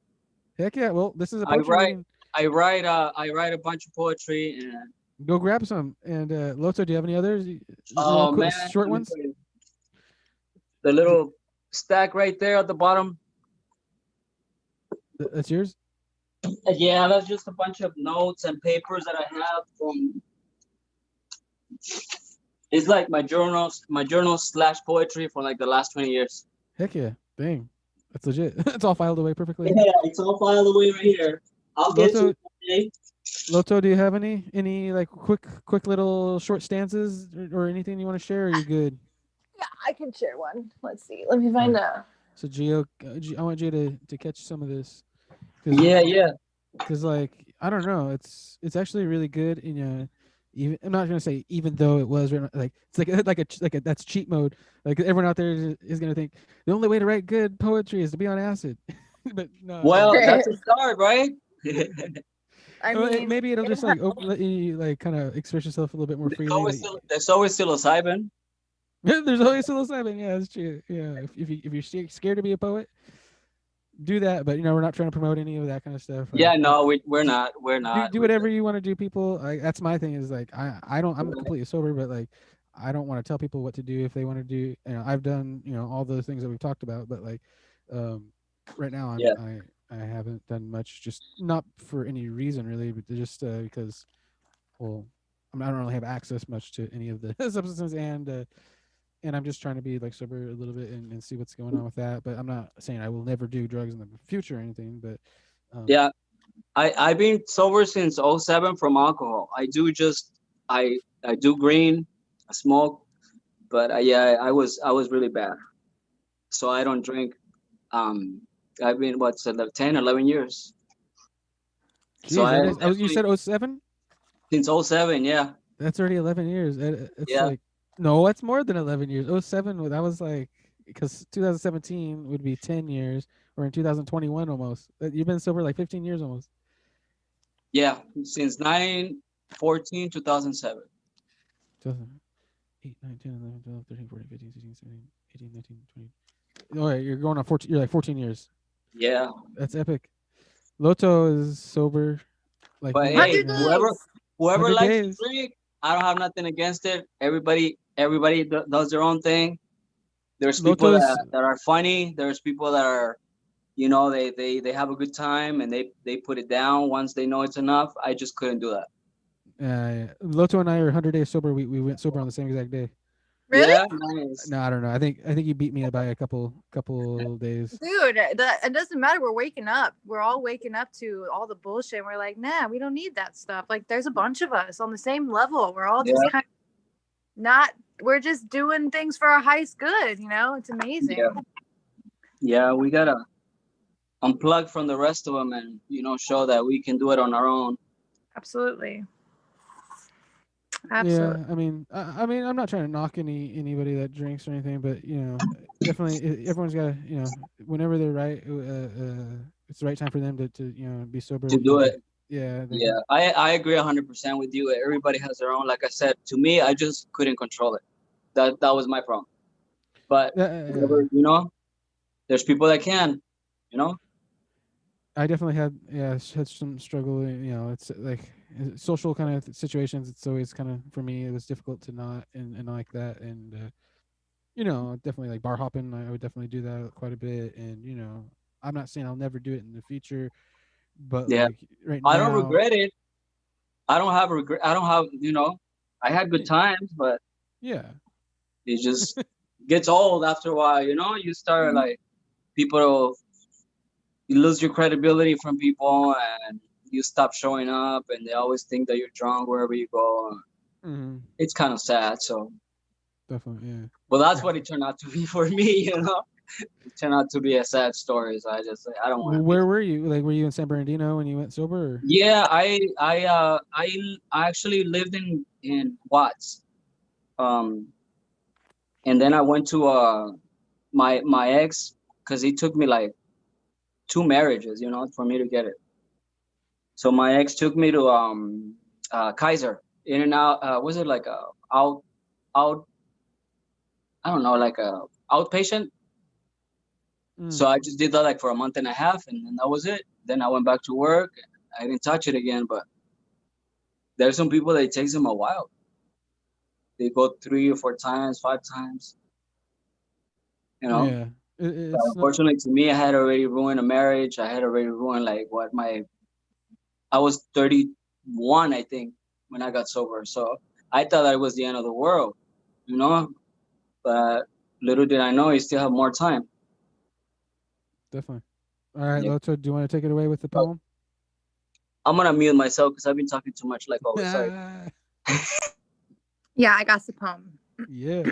Heck yeah! Well, this is a I poetry write. reading. I write a bunch of poetry and Go grab some. And Loto, do you have any others? oh Quick, man, short ones. The little stack right there at the bottom. That's yours. Yeah, that's just a bunch of notes and papers that I have from. It's like my journals / poetry for like the last 20 years. Heck yeah! Dang, that's legit. It's all filed away perfectly. Yeah, it's all filed away right here. I'll get to it today. Loto, do you have any like quick little short stanzas or anything you want to share? Or are you good? Yeah, I can share one. Let's see. Let me find a. So Gio, I want you to catch some of this. Yeah. Because like I don't know, it's actually really good. Even I'm not gonna say even though it was written, like it's like a that's cheat mode. Like everyone out there is gonna think the only way to write good poetry is to be on acid. But no. Well, that's a start, right? I mean, maybe it'll just like let you like kind of express yourself a little bit more freely. There's always psilocybin. There's always psilocybin. Yeah, that's true. Yeah, if you're scared to be a poet, do that. But we're not trying to promote any of that kind of stuff. Yeah, no, we're not. Do whatever you want to do, people. That's my thing. Is like I'm completely sober, but like I don't want to tell people what to do if they want to do. I've done all the things that we've talked about, but like right now I haven't done much, just not for any reason really, but just because, well, I don't really have access much to any of the substances, and I'm just trying to be like sober a little bit and see what's going on with that. But I'm not saying I will never do drugs in the future or anything. But yeah, I've been sober since 2007 from alcohol. I do green, I smoke, but I was really bad, so I don't drink. I've been 10, 11 years. Jeez, so you said 2007? Since 2007, yeah. That's already 11 years. It's yeah. Like, no, that's more than 11 years. 2007, that was like, because 2017 would be 10 years. We're in 2021 almost. You've been sober like 15 years almost. Yeah, since 9/14, 2007. 8, 9, 10, 11, 12, 13, 14, 15, 16, 17, 18, 19, 20. All right, you're going on 14. You're like 14 years. Yeah. That's epic. Loto is sober. Like, but hey, whoever likes to drink, I don't have nothing against it. Everybody does their own thing. There's people that are funny. There's people that are, they have a good time and they put it down once they know it's enough. I just couldn't do that. Loto and I are 100 days sober. We went sober on the same exact day. Really? Yeah, nice. No, I don't know. I think you beat me by a couple days. Dude, it doesn't matter. We're waking up. We're all waking up to all the bullshit. And we're like, nah, we don't need that stuff. Like, there's a bunch of us on the same level. We're all just kind of we're just doing things for our highest good. It's amazing. Yeah, we gotta unplug from the rest of them and show that we can do it on our own. Absolutely. Yeah, I mean, I'm not trying to knock anybody that drinks or anything, but definitely everyone's got to, whenever they're right, it's the right time for them to be sober. To do it. Yeah. Yeah, I agree 100% with you. Everybody has their own. Like I said, to me, I just couldn't control it. That was my problem. But there's people that can. I definitely had some struggle. It's like social kind of situations. It's always kind of, for me, it was difficult to not and like that. And definitely like bar hopping. I would definitely do that quite a bit. And I'm not saying I'll never do it in the future, but like right now, I don't regret it. I don't have regret. I don't have I had good times, but yeah, it just gets old after a while. You start like people. You lose your credibility from people and you stop showing up and they always think that you're drunk wherever you go. Mm-hmm. It's kind of sad. So definitely, yeah. Well, that's what it turned out to be for me, it turned out to be a sad story. So I just I don't want to. Where were you? Like, were you in San Bernardino when you went sober? Or? Yeah, I actually lived in Watts, and then I went to my ex, because he took me like 2 marriages, for me to get it. So my ex took me to Kaiser, in and out. Was it like a out? I don't know, like a outpatient. So I just did that like for a month and a half, and then that was it. Then I went back to work. I didn't touch it again, but there's some people that it takes them a while. They go 3 or 4 times, 5 times. Yeah. But unfortunately to me, I had already ruined a marriage. I had already ruined I was 31, I think, when I got sober. So I thought that it was the end of the world, but little did I know I still have more time. Definitely. All right, Yeah. Loto, do you want to take it away with the poem? I'm going to mute myself because I've been talking too much like always. Sorry. Yeah, I got the poem. Yeah.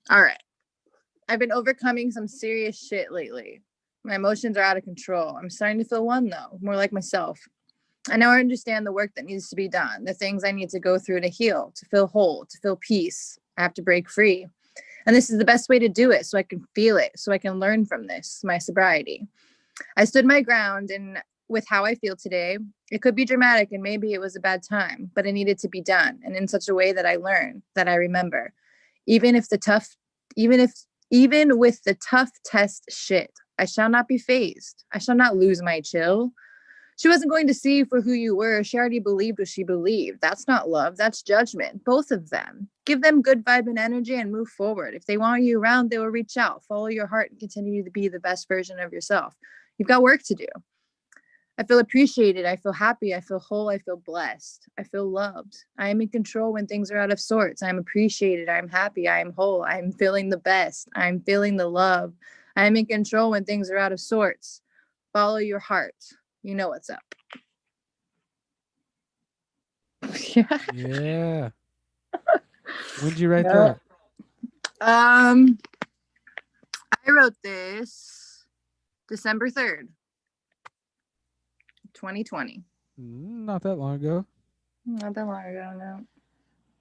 All right. I've been overcoming some serious shit lately. My emotions are out of control. I'm starting to feel one, though, more like myself. I now understand the work that needs to be done, the things I need to go through to heal, to feel whole, to feel peace. I have to break free. And this is the best way to do it, so I can feel it, so I can learn from this, my sobriety. I stood my ground, and with how I feel today, it could be dramatic and maybe it was a bad time, but it needed to be done, and in such a way that I learn, that I remember. Even with the tough test shit, I shall not be fazed. I shall not lose my chill. She wasn't going to see you for who you were. She already believed what she believed. That's not love. That's judgment. Both of them. Give them good vibe and energy and move forward. If they want you around, they will reach out. Follow your heart and continue to be the best version of yourself. You've got work to do. I feel appreciated. I feel happy. I feel whole. I feel blessed. I feel loved. I am in control when things are out of sorts. I'm appreciated. I'm happy. I am whole. I'm feeling the best. I'm feeling the love. I am in control when things are out of sorts. Follow your heart. You know what's up. Yeah. When did you write that? I wrote this December 3rd, 2020. Not that long ago. Not that long ago, no.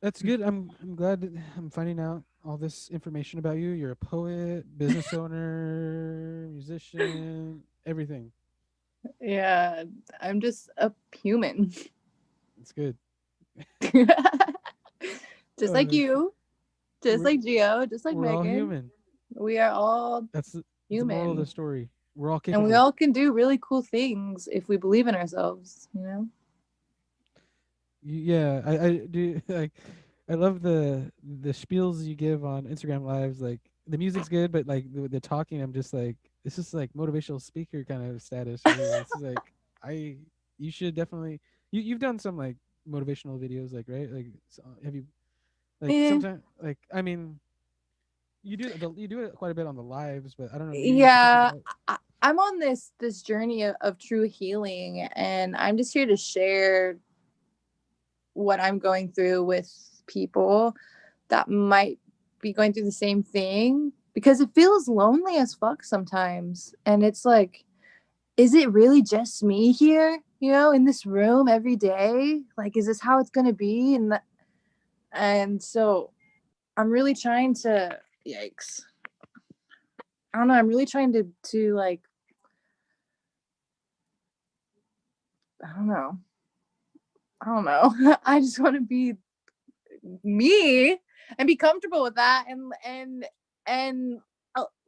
That's good. I'm glad that I'm finding out all this information about you. You're a poet, business owner, musician, everything. Yeah, I'm just a human. It's good. Just like you, just like Gio, just like we're Megan. All human. We are all that's the human. moral of the story. We're all capable. And we all can do really cool things if we believe in ourselves, Yeah, I do. Like, I love the spiels you give on Instagram lives. Like, the music's good, but like the talking, I'm just like, it's just like motivational speaker kind of status. It's like you should definitely you've done some like motivational videos, like, right? Like, have you like sometimes, like, I mean, you do it quite a bit on the lives, but I don't know. Yeah, I'm on this journey of true healing, and I'm just here to share what I'm going through with people that might be going through the same thing, because it feels lonely as fuck sometimes. And it's like, is it really just me here, in this room every day? Like, is this how it's going to be? And so I'm really trying to, yikes. I don't know. I'm really trying to like, I don't know. I just want to be me and be comfortable with that, and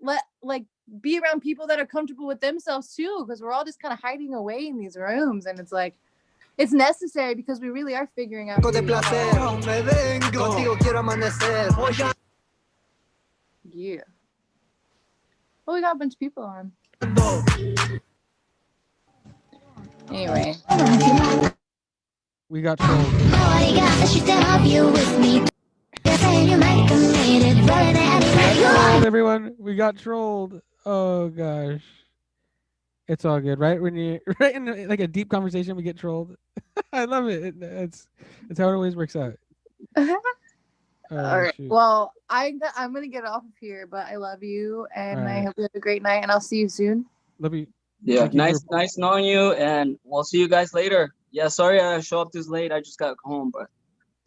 let be around people that are comfortable with themselves too, because we're all just kind of hiding away in these rooms, and it's like, it's necessary because we really are figuring out. Yeah. Oh, we got a bunch of people on. Anyway. We got trolled. Oh, everyone. We got trolled. Oh gosh. It's all good, right? When you right in like a deep conversation, we get trolled. I love it. It's how it always works out. All right. Shoot. Well, I'm gonna get off of here, but I love you, and I right. hope you have a great night, and I'll see you soon. Love you. Yeah, Thank you nice for- nice knowing you, and we'll see you guys later. Yeah, sorry I show up this late. I just got home, but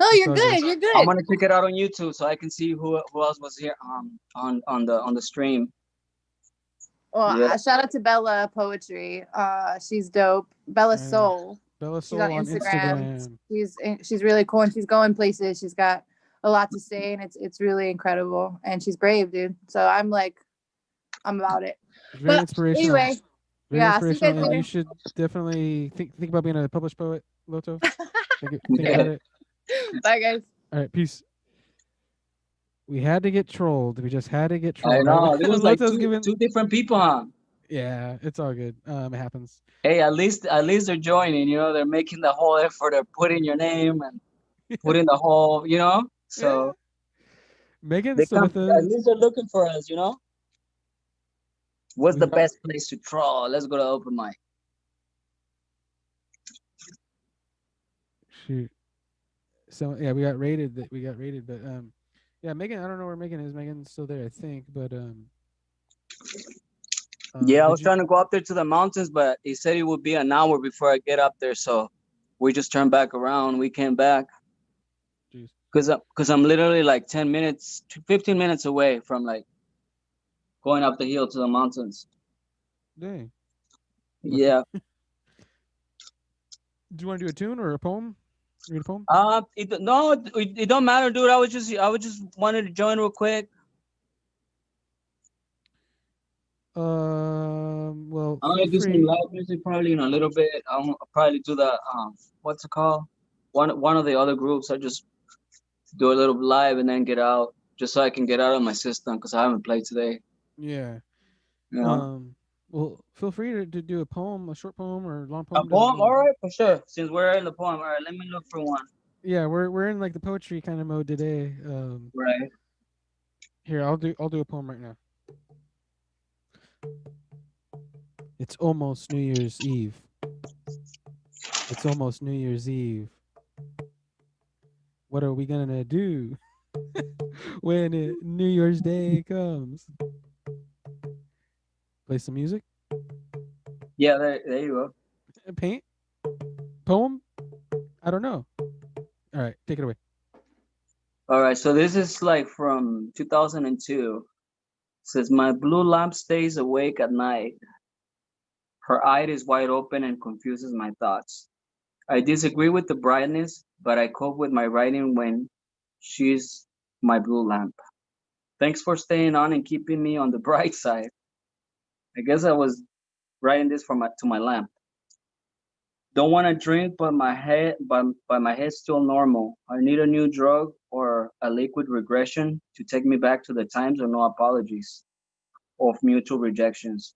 No, It's you're all good. good. You're good. I'm gonna check it out on YouTube so I can see who else was here on the stream. Well, Yeah. shout out to Bella Poetry. She's dope. Bella Nice. Soul. Bella She's Soul on Instagram. She's really cool, and she's going places. She's got a lot to say, and it's really incredible. And she's brave, dude. So I'm about it. Very But inspirational. anyway, Very yeah, see you inspirational, guys and you later. should definitely think about being a published poet, Loto. think about it. Bye, guys. All right, peace. We had to get trolled. We just had to get I trolled. know. Right? There was like Loto's two different people, huh? Yeah, it's all good. It happens. Hey, at least they're joining. You know, they're making the whole effort to put in your name and put in the whole. You know, so Yeah. Megan's they still come. with us. At least they're looking for us. You know, what's the We've got- best place to troll? Let's go to open mic. Shoot. So yeah, we got rated. But yeah, Megan. I don't know where Megan is. Megan's still there, I think. But Yeah, I did was trying to go up there to the mountains, but he said it would be an hour before I get up there. So we just turned back around. We came back. Jeez. Cause I'm literally like 10 minutes to 15 minutes away from like going up the hill to the mountains. Dang. Yeah. Do you want to do a tune or a poem? Read a poem? It don't matter, dude. I was just wanted to join real quick. Well, I'm feel gonna do some free. loud music probably in a little bit. I'll probably do the what's it called? One of the other groups. I just do a little live and then get out, just so I can get out of my system because I haven't played today. Yeah. You know? Well, feel free to do a poem, a short poem or a long A poem. poem, all right, for sure. Since we're in the poem, all right. Let me look for one. Yeah, we're in like the poetry kind of mode today. Right. Here, I'll do a poem right now. It's almost New Year's Eve. It's almost New Year's Eve. What are we gonna do when New Year's Day comes? Play some music? Yeah, there you go. Paint? Poem? I don't know. All right, take it away. All right, so this is like from 2002. It says, my blue lamp stays awake at night. Her eye is wide open and confuses my thoughts. I disagree with the brightness, but I cope with my writing when she's my blue lamp. Thanks for staying on and keeping me on the bright side. I guess I was writing this to my lamp. Don't want to drink, but my head's still normal. I need a new drug or a liquid regression to take me back to the times of no apologies, of mutual rejections.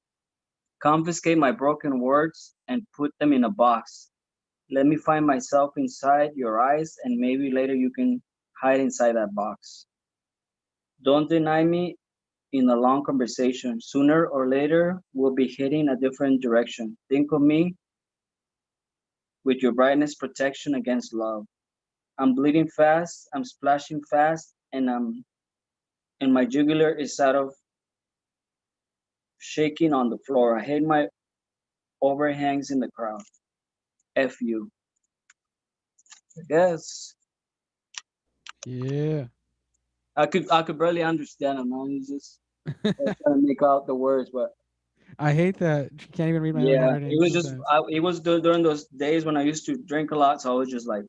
Confiscate my broken words and put them in a box. Let me find myself inside your eyes, and maybe later you can hide inside that box. Don't deny me in a long conversation. Sooner or later, we'll be heading a different direction. Think of me with your brightness protection against love. I'm bleeding fast, I'm splashing fast, and my jugular is out of shaking on the floor. I hate my overhangs in the crowd. F you. I guess. Yeah. I could barely understand him, man. He's just trying to make out the words, but I hate that. You can't even read my own yeah, handwriting. it was sometimes. it was during those days when I used to drink a lot, so I was just like,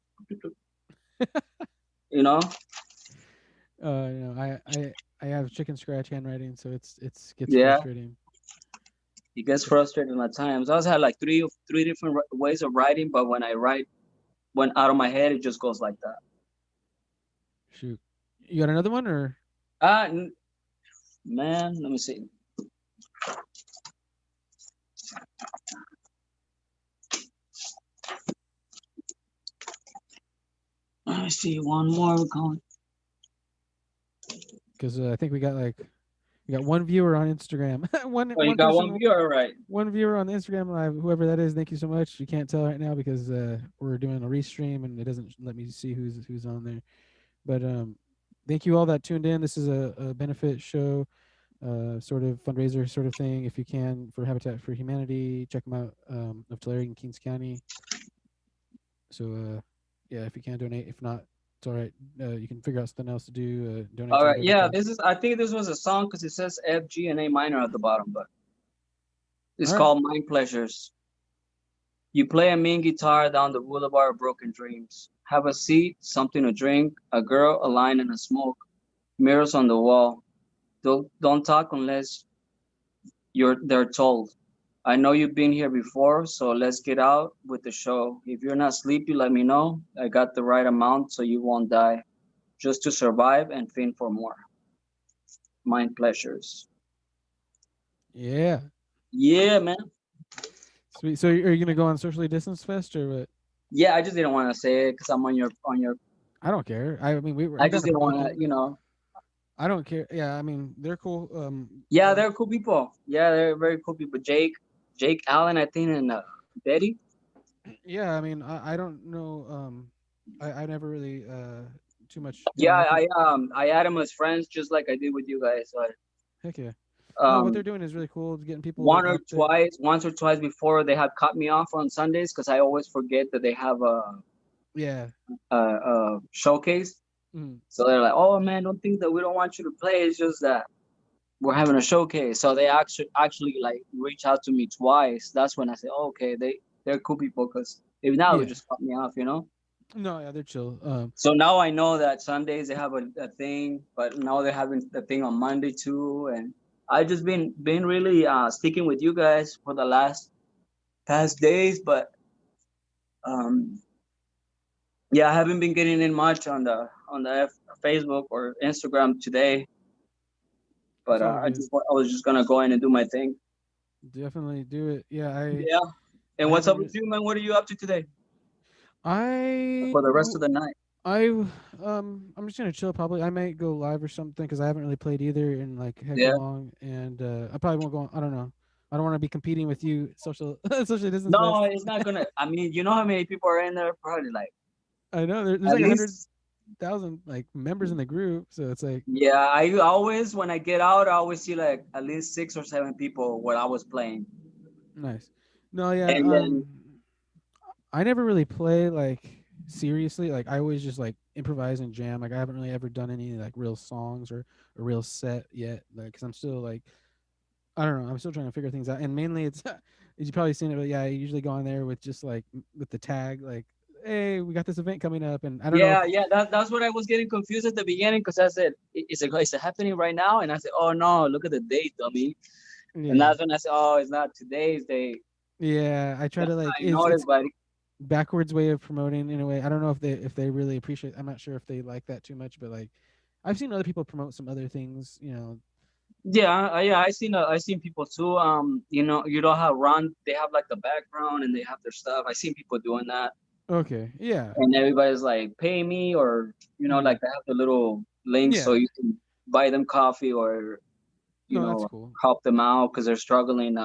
you know. I have chicken scratch handwriting, so it gets Yeah. frustrating. It gets frustrating at times. I also had like three different ways of writing, but when I write, when out of my head, it just goes like that. Shoot, you got another one or? Man, let me see. Let me see one more. We're going. Because I think we got like We got one viewer on Instagram. one Oh, you one got person, one viewer, all right? one viewer on the Instagram live. Whoever that is, thank you so much. You can't tell right now because we're doing a restream and it doesn't let me see who's on there. But thank you all that tuned in. This is a benefit show, sort of fundraiser sort of thing. If you can, for Habitat for Humanity, check them out, of Tulare in Kings County. So yeah, if you can donate. If not, it's all right. You can figure out something else to do. Donate All to right, whatever yeah, cause. this is. I think this was a song because it says F, G, and A minor at the bottom, but it's All right. called Mind Pleasures. You play a mean guitar down the boulevard of broken dreams. Have a seat, something to drink, a girl, a line, and a smoke. Mirrors on the wall. Don't talk unless they're told. I know you've been here before, so let's get out with the show. If you're not sleepy, let me know. I got the right amount so you won't die. Just to survive and fin for more. Mind Pleasures. Yeah. Yeah, man. Sweet. So are you gonna go on Socially Distance Fest or what? Yeah, I just didn't want to say it because I'm on your. I don't care. I mean, I I'm down just to didn't promote want to, them. you know. I don't care. Yeah, I mean, they're cool. Yeah, they're cool people. Yeah, they're very cool people. Jake Allen, I think, and Betty. Yeah, I mean, I don't know. I never really too much Yeah, interact with. I add them as friends just like I did with you guys. So, Heck yeah. No, what they're um, doing is really cool. It's getting people out there. once or twice before they have cut me off on Sundays because I always forget that they have Yeah. a showcase. Mm. So they're like, "Oh man, don't think that we don't want you to play. It's just that we're having a showcase." So they actually like reach out to me twice. That's when I say, oh, "Okay, they're cool people." Because if not, they Yeah. would just cut me off, you know. No, yeah, they're chill. So now I know that Sundays they have a thing, but now they're having the thing on Monday too. And I just been really sticking with you guys for the past days, but um yeah, I haven't been getting in much on the Facebook or Instagram today. But It's all good. I was just gonna go in and do my thing. Definitely do it. Yeah, Yeah. And I what's haven't. up with you, man? What are you up to today I for the rest of the night? I I'm just gonna chill. Probably I might go live or something because I haven't really played either in like heck Yeah. long, and I probably won't go on. I don't know. I don't want to be competing with you. Social distance fest. No, it's not gonna. I mean, you know how many people are in there? Probably like I know there's at like least. 100,000 like members in the group, so it's like Yeah, I always when I get out, I always see like at least 6 or 7 people where I was playing, nice. No, yeah. and then I never really play like seriously. Like I always just like improvise and jam. Like I haven't really ever done any like real songs or a real set yet. Like because I'm still like I don't know. I'm still trying to figure things out. And mainly it's you've probably seen it, but yeah, I usually go on there with just like with the tag like, hey, we got this event coming up, and I don't know if yeah, that's what I was getting confused at the beginning because I said, is it happening right now? And I said, oh no, look at the date, dummy. And yeah that's when I said, oh, it's not today's date. yeah. I try to That's like how I it's noticed, buddy. backwards way of promoting in a way. I don't know if they really appreciate. I'm not sure if they like that too much, but like I've seen other people promote some other things. Yeah, I seen people too. You know how Ron they have like the background and they have their stuff. I seen people doing that, Okay, yeah, and everybody's like, pay me, or like they have the little link so yeah. you can buy them coffee or No, that's cool. help them out because they're struggling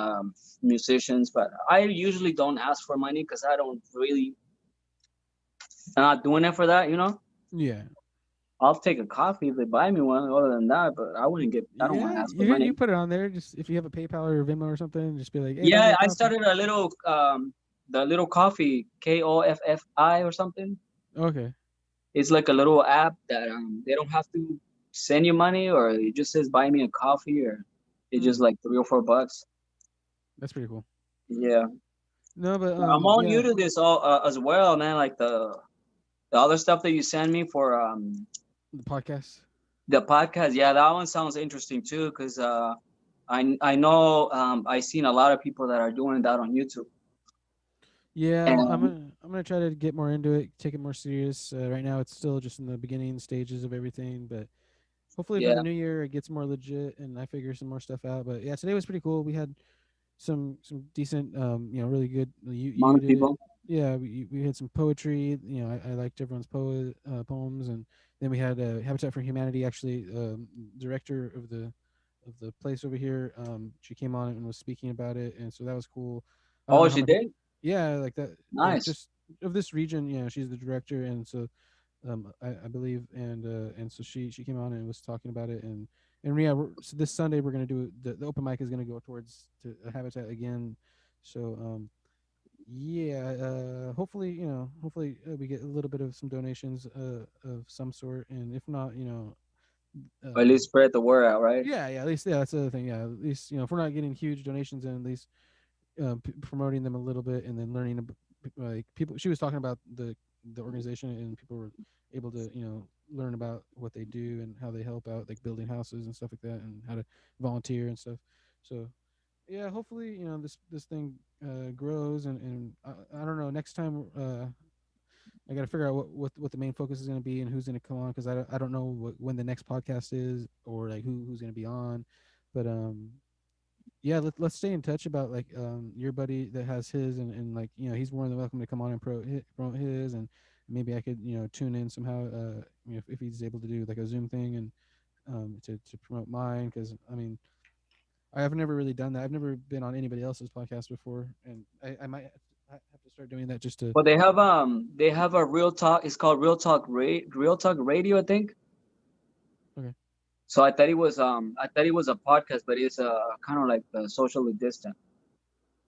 musicians. But I usually don't ask for money because I don't really. I'm not doing it for that, Yeah, I'll take a coffee if they buy me one. Other than that, but I wouldn't get. I don't want to yeah. ask for You money. put it on there. Just if you have a PayPal or a Venmo or something, just be like, hey, buy me Yeah, a I coffee. started a little the little coffee KOFFI or something. Okay. It's like a little app that they don't have to send you money, or it just says buy me a coffee, or it's just like $3 or $4. That's pretty cool. Yeah, No, but I'm all new yeah, to this all as well, man. Like the other stuff that you send me for the podcast. the podcast. Yeah, that one sounds interesting too, because I know I seen a lot of people that are doing that on YouTube. Yeah, And I'm gonna try to get more into it, take it more serious. Right now, it's still just in the beginning stages of everything, but hopefully by yeah, the new year it gets more legit and I figure some more stuff out. But yeah, today was pretty cool. We had some decent, really good. You amount of did it. people. Yeah, we had some poetry. I liked everyone's poems, and then we had Habitat for Humanity, actually, director of the the place over here. She came on and was speaking about it, and so that was cool. I don't Oh, know how she much. did. Yeah, like that. Nice. Just of this region. She's the director, and so I believe, and so she came on and was talking about it, and yeah, so this Sunday we're gonna do the open mic is gonna go towards to a habitat again, so yeah, hopefully hopefully we get a little bit of some donations of some sort, and if not, Or at least spread the word out, right? yeah, at least that's the other thing, yeah, at least if we're not getting huge donations, then at least promoting them a little bit, and then learning like people. She was talking about the organization, and people were able to learn about what they do and how they help out, like building houses and stuff like that, and how to volunteer and stuff. So yeah, hopefully this thing grows, and I don't know. Next time I got to figure out what the main focus is going to be and who's going to come on, because I don't know when the next podcast is, or like who's going to be on, but yeah, let's stay in touch about like your buddy that has his, and like he's more than welcome to come on and promote his, and maybe I could tune in somehow if he's able to do like a Zoom thing, and to promote mine, because I mean I've never really done that. I've never been on anybody else's podcast before, and I might have to start doing that just to. Well, they have a Real Talk. It's called Real Talk Radio, I think. Okay. So I thought it was a podcast, but it's kind of like socially distant.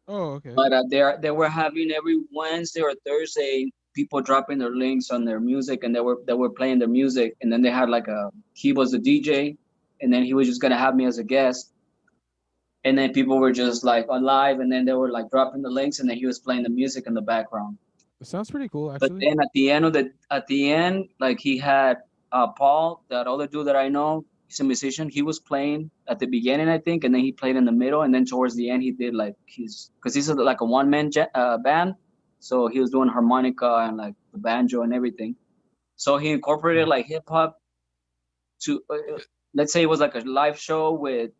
Oh, okay. But they were having every Wednesday or Thursday people dropping their links on their music, and they were playing their music, and then they had like he was a DJ, and then he was just gonna have me as a guest, and then people were just like on live, and then they were like dropping the links, and then he was playing the music in the background. It sounds pretty cool, But actually. then at the end, like he had Paul, that other dude that I know, he's a musician. He was playing at the beginning, I think, and then he played in the middle, and then towards the end, he did like because he's like a one-man band, so he was doing harmonica and like the banjo and everything. So he incorporated like hip hop to, let's say it was like a live show with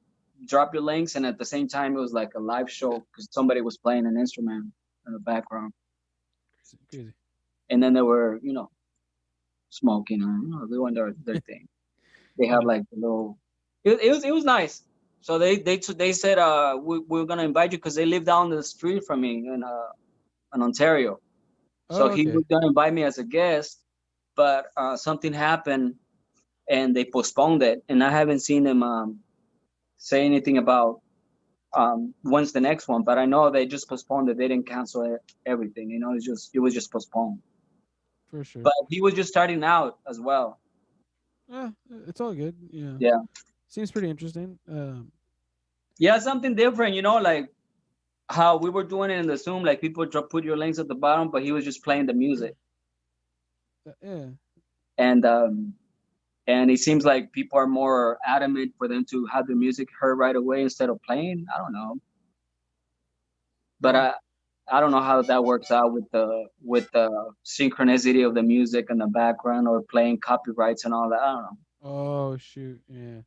drop your links, and at the same time it was like a live show because somebody was playing an instrument in the background. Crazy. And then they were smoking and doing their thing. They had like a little. It was nice. So they said we're gonna invite you because they live down the street from me in Ontario. So he was gonna invite me as a guest, but something happened and they postponed it, and I haven't seen them say anything about when's the next one. But I know they just postponed it. They didn't cancel everything. It was just postponed. For sure. But he was just starting out as well. It's all good. Yeah. Seems pretty interesting. Yeah, something different, like how we were doing it in the Zoom, like people put your links at the bottom, but he was just playing the music. Yeah. And it seems like people are more adamant for them to have the music heard right away instead of playing. I don't know. But I don't know how that works out with the synchronicity of the music in the background or playing copyrights and all that. I don't know. Oh shoot, yeah.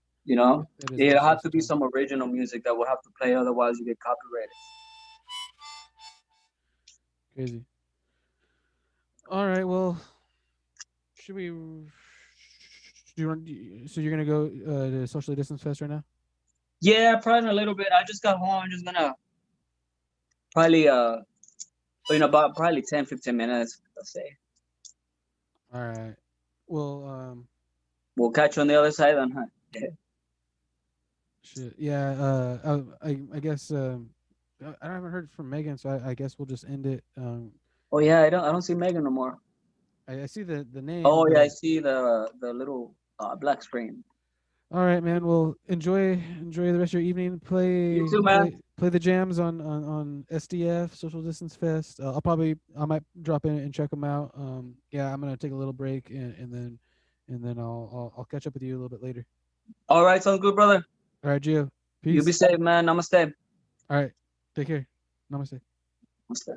It has to be some original music that will have to play, otherwise you get copyrighted. Crazy. All right, well, should we? So you're gonna go to Socially Distance Fest right now? Yeah, probably in a little bit. I just got home. I'm just gonna probably in about probably 10-15 minutes, let's say. All right. Well, we'll catch you on the other side then, huh? Yeah. Shit. Yeah. I guess I haven't heard from Megan, so I guess we'll just end it. Oh yeah, I don't see Megan no more. I see the name. Oh yeah, I see the little black screen. All right, man. Well, enjoy the rest of your evening. You too, man. Play the jams on SDF Social Distance Fest. I might drop in and check them out. Yeah, I'm gonna take a little break and then I'll catch up with you a little bit later. All right, sounds good, brother. All right, Gio. Peace. You be safe, man. Namaste. All right, take care. Namaste. Namaste.